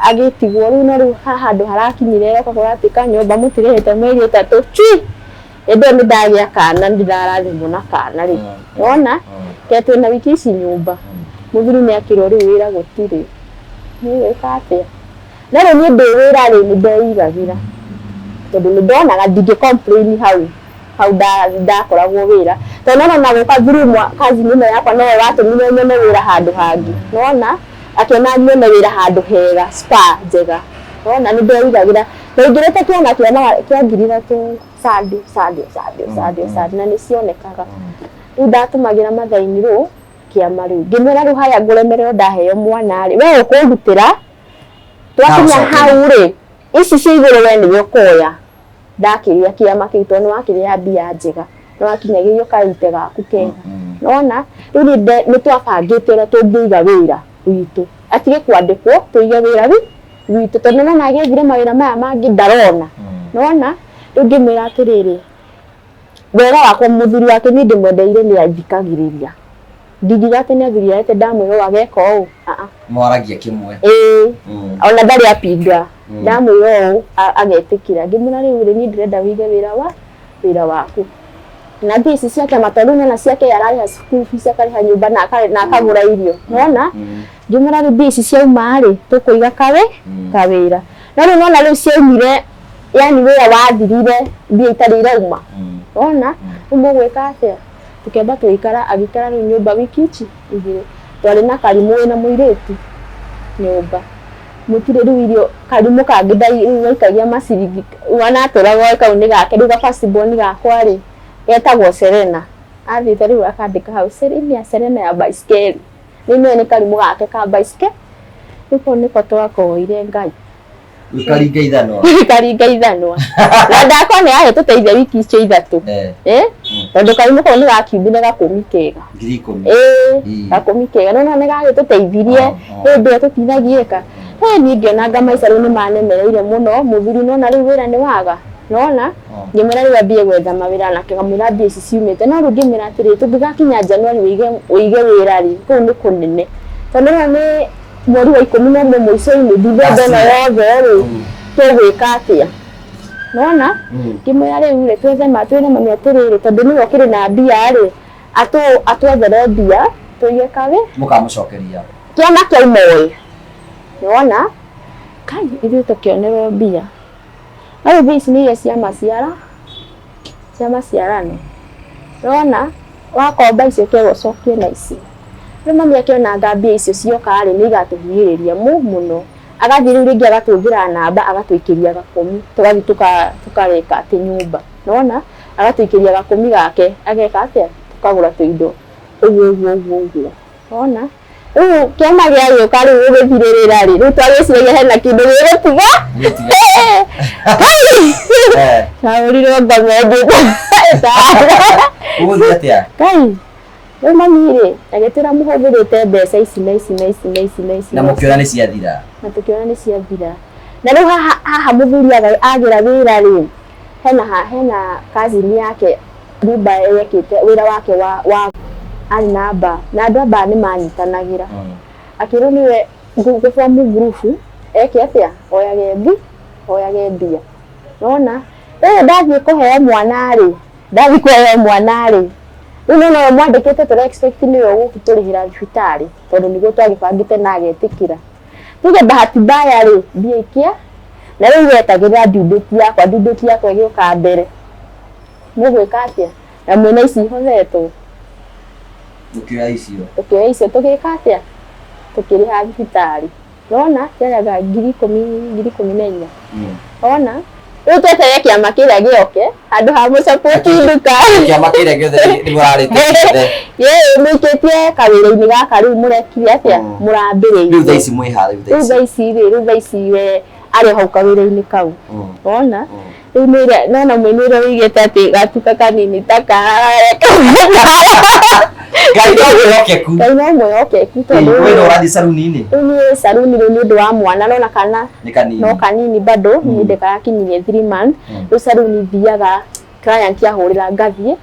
agitigwo riu no riu handu harakinyire ukaguratika nyumba mutirihite mweri 3 endo ni ndagia kana ndirathimwo na kana ri nona ketwe na wiki ici nyumba muthuri ni akiro ri wira gutiri ni wikatia na riu ni ndewira ri ni ndeigagira tondu ni ndonaga ndingi complain hau ndakoragwo wira tondu na guka through kazi nino yakwa no watumire nyone wira handu hangi nona akiona nyone wira handu hega spa njega nona ni ndeigagira Nĩngĩrĩte kĩona kĩa ngiri ithatũ sadi na nĩcionekaga. Rĩu ndatũmagĩra mathainĩ rĩu kĩama rĩu ngĩmwĩra rĩu haya ngũremererwo ndaheo mwana rĩ we ũkũndutĩra twakinya hau rĩ ici cia igũrũ we nĩwe ũkoya ndakĩria kĩama kĩu tondũ nĩwakĩrĩa mbia njega nĩwakinyagĩrio kaite gaku kega nona rĩu nĩtwabangĩte ũrĩa tũngĩiga wĩra witũ atige kwandĩkwo tũige wĩra witũ tondũ nona agĩthire mawĩra maya mangĩ ndarona nona rĩu ngĩmwĩra atĩrĩrĩ wega wakwa mũthuri wake niĩ ndĩmwendeire nĩathikagĩrĩria ndigiga atĩ nĩathiriarĩte ndamwĩra ageka ũũ mwaragia kĩmwe ona ndarĩ apinga ndamwĩra ũũ agetĩkĩra ngĩmwĩra rĩu niĩ ndĩrenda wĩige wĩra waku na mbia ici ciake matondũ nona ciake ararĩha school fees akarĩha nyũmba na akagũra irio nona ngĩmwĩra rĩu mbia ici ciauma rĩ tũkũiga kawĩra no rĩu nona rĩu ciaumire yani wĩra wathirire mbia itarĩ irauma nona rĩu mũgwĩka atĩa tukĩamba tũikara agĩikara rĩu nyũmba wiki ici igĩrĩ twarĩ na karimũ na mũirĩtu nyũmba mũtirĩ rĩu irio karimũ kangĩ ndaikagia maciringi wanatũraga kau nĩ gake rĩu gabaciboni gakwa rĩ getagwo Serena athĩte rĩu akandĩka hau Serena ya baiskeli nĩmwe nĩ karimũ gake ka baiskeli rĩu nĩko twakoire Ngai karinga ithanwa na ndakwa nĩ ahe tũteithia wiki icio ithatũ tondũ karimũ kau nĩ gakiumbire gakũmi kega gakũmi kega nona nĩ gagĩtũteithirie hĩndĩ ĩyo tũtinagiĩka niĩ ngĩonaga maica rĩu nĩmanemereire mũno mũthuri nona rĩu wĩra nĩ waga nona ngĩmwĩra rĩu ambie gwetha mawĩra nake ngamwĩra mbia ici ciumĩte no rĩu ngĩmwĩra atĩrĩrĩ tũngĩgakinya Januari ũige wĩra rĩ kũu nĩ kũnene tondũ nona nĩ mweri wa 11 mũico-inĩ Dithemba ĩno yothe rĩ tũgwĩka atĩa nona ngĩmwĩra rĩu rĩ twethe mami atĩrĩrĩ tondũ nĩwe ũkĩrĩ na mbia rĩ atwethere mbia tũige kawe mũkamũcokeria kĩama kĩu moĩ nona kai ithuĩ tũkĩonerwo mbia rĩu mbia ici nĩ iria cia maciarano nona wakomba icio kegũcokie na ici rĩu mami akĩonanga mbia icio cioka rĩ nĩ igatũhinyĩrĩria mũno agathiĩ rĩu rĩngĩ agatwĩngĩra namba agatwĩkĩria gakũmi tũgathiĩ tũkareka atĩ nyũmba nona agatwĩkĩria gakũmi gake ageka atĩa tũkagũra tũindo ũguo nona rĩu kĩama gĩagĩũka rĩu gũgĩthirĩrĩra rĩ rĩu twagĩciragia hena kĩndũ gĩgũtiga caũrirwo ngomendete ũgũthiĩ atĩa kai rĩu mami rĩ agĩtĩra mũhũthĩrĩte mbeca ici na mũkĩona nĩ ciathira na tũkĩona nĩ ciathira na rĩu haha mũthuri agĩra wĩra rĩ hena kazini yake nyũmba yekĩte wĩra wake wa arĩ na mba na andũ a mba nĩmanyitanagĩra akĩrwo nĩwe gũbomũ ngurubu eke atĩa oyage mbia nona rĩu ndathiĩ kũheo mwana rĩ rĩu nona mwandĩkĩte tũra expect nĩwe ũgũtũrĩhĩra thibitarĩ tondũ nĩguo twagĩbangĩte na agetĩkĩra tuge bahati mbaya rĩ ndiaikia na rĩu wetagĩrĩra due date yakwa ĩgĩũka mbere mũgwĩka atĩa na mwĩna ici ihothetwo tukioya icio tũgĩka atĩa tũkĩrĩha thibitarĩ nona kĩaga ngiri ikũmi na inya ona rĩu twetereire kĩama kĩrĩa gĩoke handũ ha mũsupport nduka kĩama kĩrĩa gĩothe nĩmũrarĩte mũikĩtie kawĩra-inĩ gaka rĩu mũrekire atĩa mũrambĩrĩirie rĩu thaa ici mwĩha rĩu thaa ici we arĩ hau kawĩra-inĩ kau ona rĩu nĩrĩa nona mwĩnĩre wĩigĩte atĩ gatuka kanini ta kareka Ngai no mwĩhokeku tondũ wĩra ũrathiĩ saruni-inĩ rĩu saruni rĩu nĩ ũndũ wa mwana nona kana no kanini bado nĩ ndĩkarakinyirie 3 months rĩu saruni thiaga client yahũrĩra ngathiĩ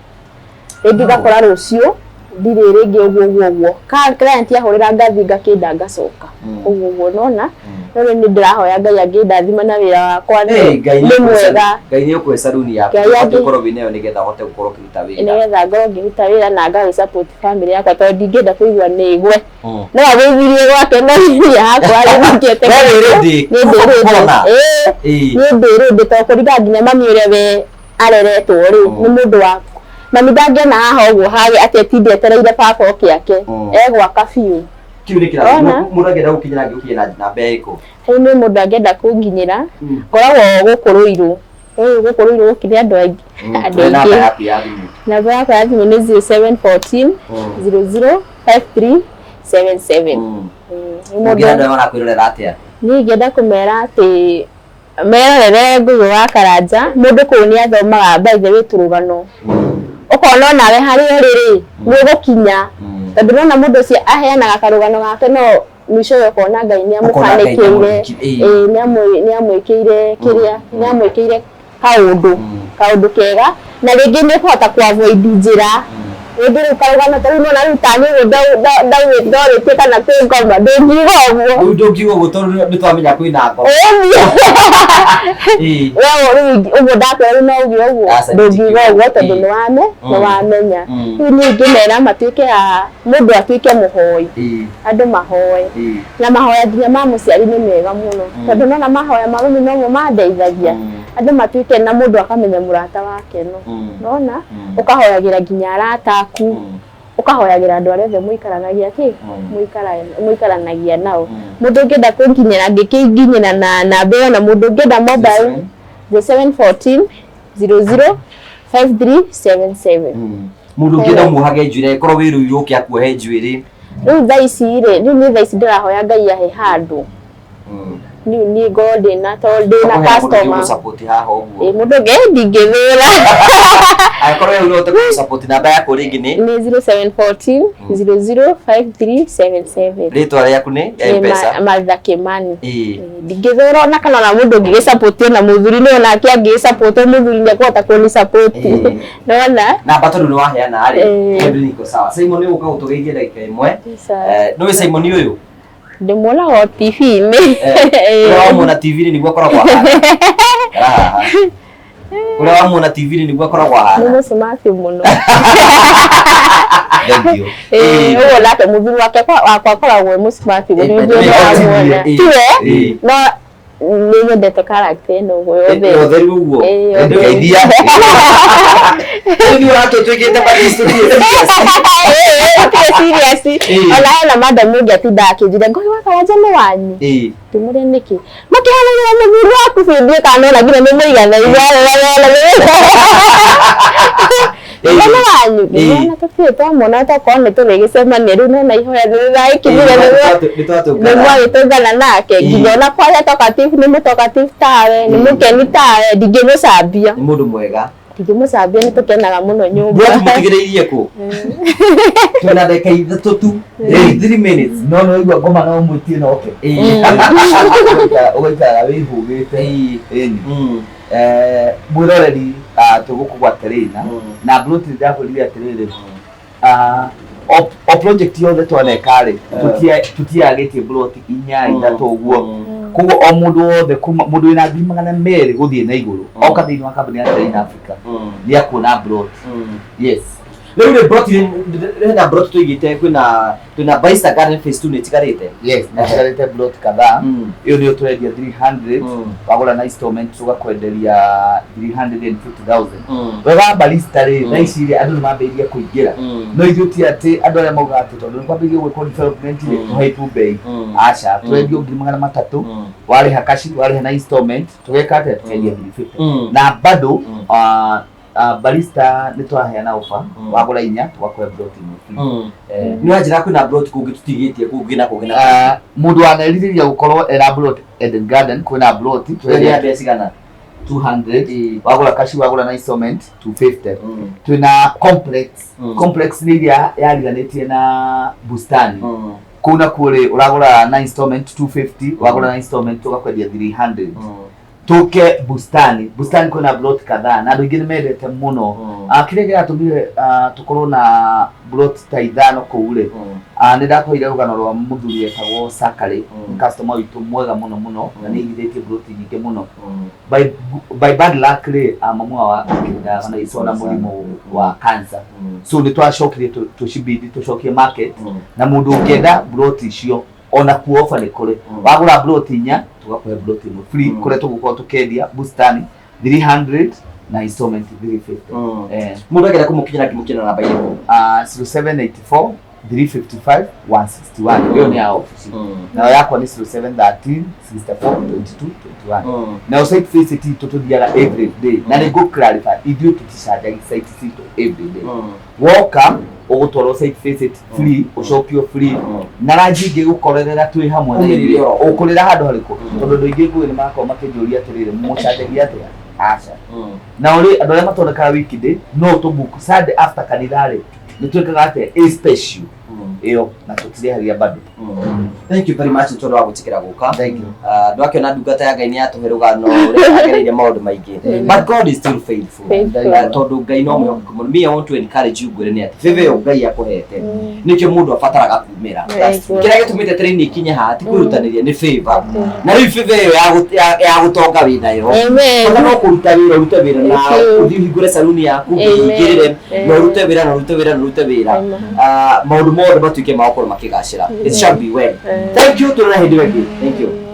rĩngĩ gakora rũciũ ndirĩ rĩngĩ ũguo client yahũrĩra ngathi ngakĩnda ngacoka ũguo nona rĩu nĩ ndĩrahoya Ngai angĩndathima na wĩra wakwa nĩ mwega Ngai nĩ ũkũhe saruni yaku ũkorwo wĩnayo nĩgetha ũhote gũkorwo ũkĩruta wĩra nĩgetha ngorwo ngĩruta wĩra na ngagĩ support family yakwa tondũ ndingĩenda kũigua nĩgwe no agĩthirie gwake na hinya yakwa rĩ ngĩete nĩ ndĩrĩndĩ tondũ kũringa nginya mami ũrĩa we areretwo rĩ nĩ mũndũ wa mami ndangĩona haha ũguo hage atĩ tindi etereire baba oke ake egwaka biũ kiu ni kira mundu agenda gukinyira ngiukinya na mbeko hai ni mundu agenda kunginyira koragwo gukuruiru gukuruiru gukire andu aingi namba yakwa ya thimu ni 0714 005377 mundu anaona kwirorera atia ni ngenda kumera ati merorere Ngugi wa Karanja mundu kuu ni athomaga by the way turugano ukona nawe hari riri ni gukinya tondu nona mundu ucio aheanaga karugano gake no mwisho yokona Ngai ni amukanekeire ni amwikire kiria ni amwikire kaundu kega na ringi ni kuhota kuavoid njira ndio karugano tari nona rutani ndorite kana kwingoma ndungigo uguo tondu ni twamenya kwina ngoma uguo ndakwera no uguo ndungigo uguo tondu ni wamenya ni ngimera matuike a mundu atuike muhoi andu mahoe na mahoya nginya ma muciari ni mega muno tondu nona mahoya ma mami no mandeithagia andu matuike na mundu akamenya murata wake no nona ukahoyagira nginya arata aku ukahoyagira andu arĩa muikaranagia muikaranagia nao mundu ngenda kunginyira ngikinginyira na namba na mundu ngenda mobile 0714 005377 mundu ngenda muhage njwire korwo wiru yuki akuhe njwire riu thaici ri riu ni thaici ndirahoya Ngai ahe handu ni god na told na customer support haha uguo mundu ngendi ngithira akorwo uri ote support namba yako ringi ni 0714 005377 ritwa rĩaku ni M-Pesa Martha Kimani ngithira na kana na mundu ngi support na muthuri ni ona aki angi support muthuri ni akota kuni support nona namba tondu ni waheana ari everything iko sawa Simon ni uka utugeithie dakika imwe no Simon uyu ndimwona wa TV ni wamwona TV ni gwa koragwo haha ura wamwona TV ni gwa koragwo haha ni smart muno thank you uwo lake muthuri wake kwa koragwo mu smart ni ndio ndamwona tiwe no ni nyendete character no yothe utheru uguo ndeithia ni watu twigite bali studio serious ona madam mungi atinda akijira Ngugi wa Karanja ni wanyu tumure niki makihanira muthuri waku bindie kana na nginya ni muigana Mwana wanyu ngiona tutita mona ta kone tuligicemania riu nona ihoya niraikirire ni mwagitungana nake ngiona kwaria talkative ni mutalkative tawe ni mukeni tawe ndingimucambia ni mundu mwega ndingimucambia ni tukenaga muno nyumba mutigiriirie ku twina ndeka ithatu tu 3 minutes no igwa ngoma no mutie no okay ugaikara wihugite mwiroreri tugukugwa terena na bluti ndabulire atirire o project yothe twanekare tutiagetie bloti inya ithatu uguo kugo o mundu wothe mundu ina ngiri magana meri guthie na iguru oka thiini wa kambuni ya Train Africa ni akuona bloti yes leo ni bloti na bloti tuigite kwina Baista Garden Phase 2 nitikarite yes nitikarite bloti kadhaa hiyo ndio tuendia 300 wagura na installment tugakwenderia 350,000 wega Baista ri na iciria andu mambiria kuingira no ithuti ati andu aria mauga ati tondu ni kwambiria gwikwo development tuhaitu bei acha twendio 300 wale hakashi wale na installment tugeka ati tukendia 350 na bado Baista ni twaheana offer wagura inya twakwe bloti ni wajira kwina bloti kungi tutigitie kungina mundu aneliriria gukorwo era bloti Eden Garden kwina bloti tweria besigana 200 wagura kashi wagura na installment 250 twina complex ni iria yariganitie na bustani kuna kule uragura na installment 250 wagura na installment tugakwendia 300 tuke bustani kuna blot kadhaa na andu ingine mendete muno kile giratumire tukorwo na blot ta ithano kule ni ndakoire rugano rwa muthuri etagwo Sakare customer witu mwega muno na ni igithitie blot nyingi muno by bad luck mamwa wa kinda na isona mulimo wa cancer so ni twashokire tushibidi tushokie market na mundu ukenda blot icio ona kuofa ni kule wagura blot inya tugakwe blot imo free kule tugukorwo tukendia bustani 300 na installment 350 mundu agera kumukinyira kimukina namba iyo 0784 355 161 hiyo ni ya office na yako ni 0713 64 22 21 na site visit tutothiaga every day na ni go clarify ithuĩ tũticanjagia site citũ every day woka ũgũtwarwo site visit free ũcokio free na rangi ingĩ gũkorerera twĩ hamwe na ithuĩ ũkũrĩra handũ harĩkũ tondũ andũ aingĩ ngũĩ nĩ marakorwo makĩnjũria atĩrĩrĩ mũcanjagia atĩa aca na ũrĩ andũ arĩa matondekaga weekday no tũbook Sunday after kanitha-rĩ nĩtwĩkaga atĩa a special iyo na tũtirĩhagia bado. Thank you very much tondũ wa gũtikĩra gũka. Thank you. Ndwakĩona ndungata ya Ngai nĩ yatũhe rũgano ũrĩa agereire maũndũ maingĩ, but God is still faithful. Tondũ Ngai no mwĩhokeku mũno. Me I want to encourage you ngwĩre nĩ atĩ favor ĩyo Ngai akũhete nĩkĩo mũndũ abataraga kumĩra. Kĩrĩa gĩtũmĩte training ikinye haha ti kwĩrutanĩria nĩ favor, na rĩu favor ĩyo ya gũtonga wĩ nayo ona no kũruta wĩra ũrute wĩra na ũthiĩ ũhingũre saluni yaku ũhingĩrĩre na ũrute wĩra na ũrute wĩra na ũrute wĩra maũndũ mothe matuĩke ma gũkorwo makĩgacĩra. It shall be well. Thank you to the Thank you.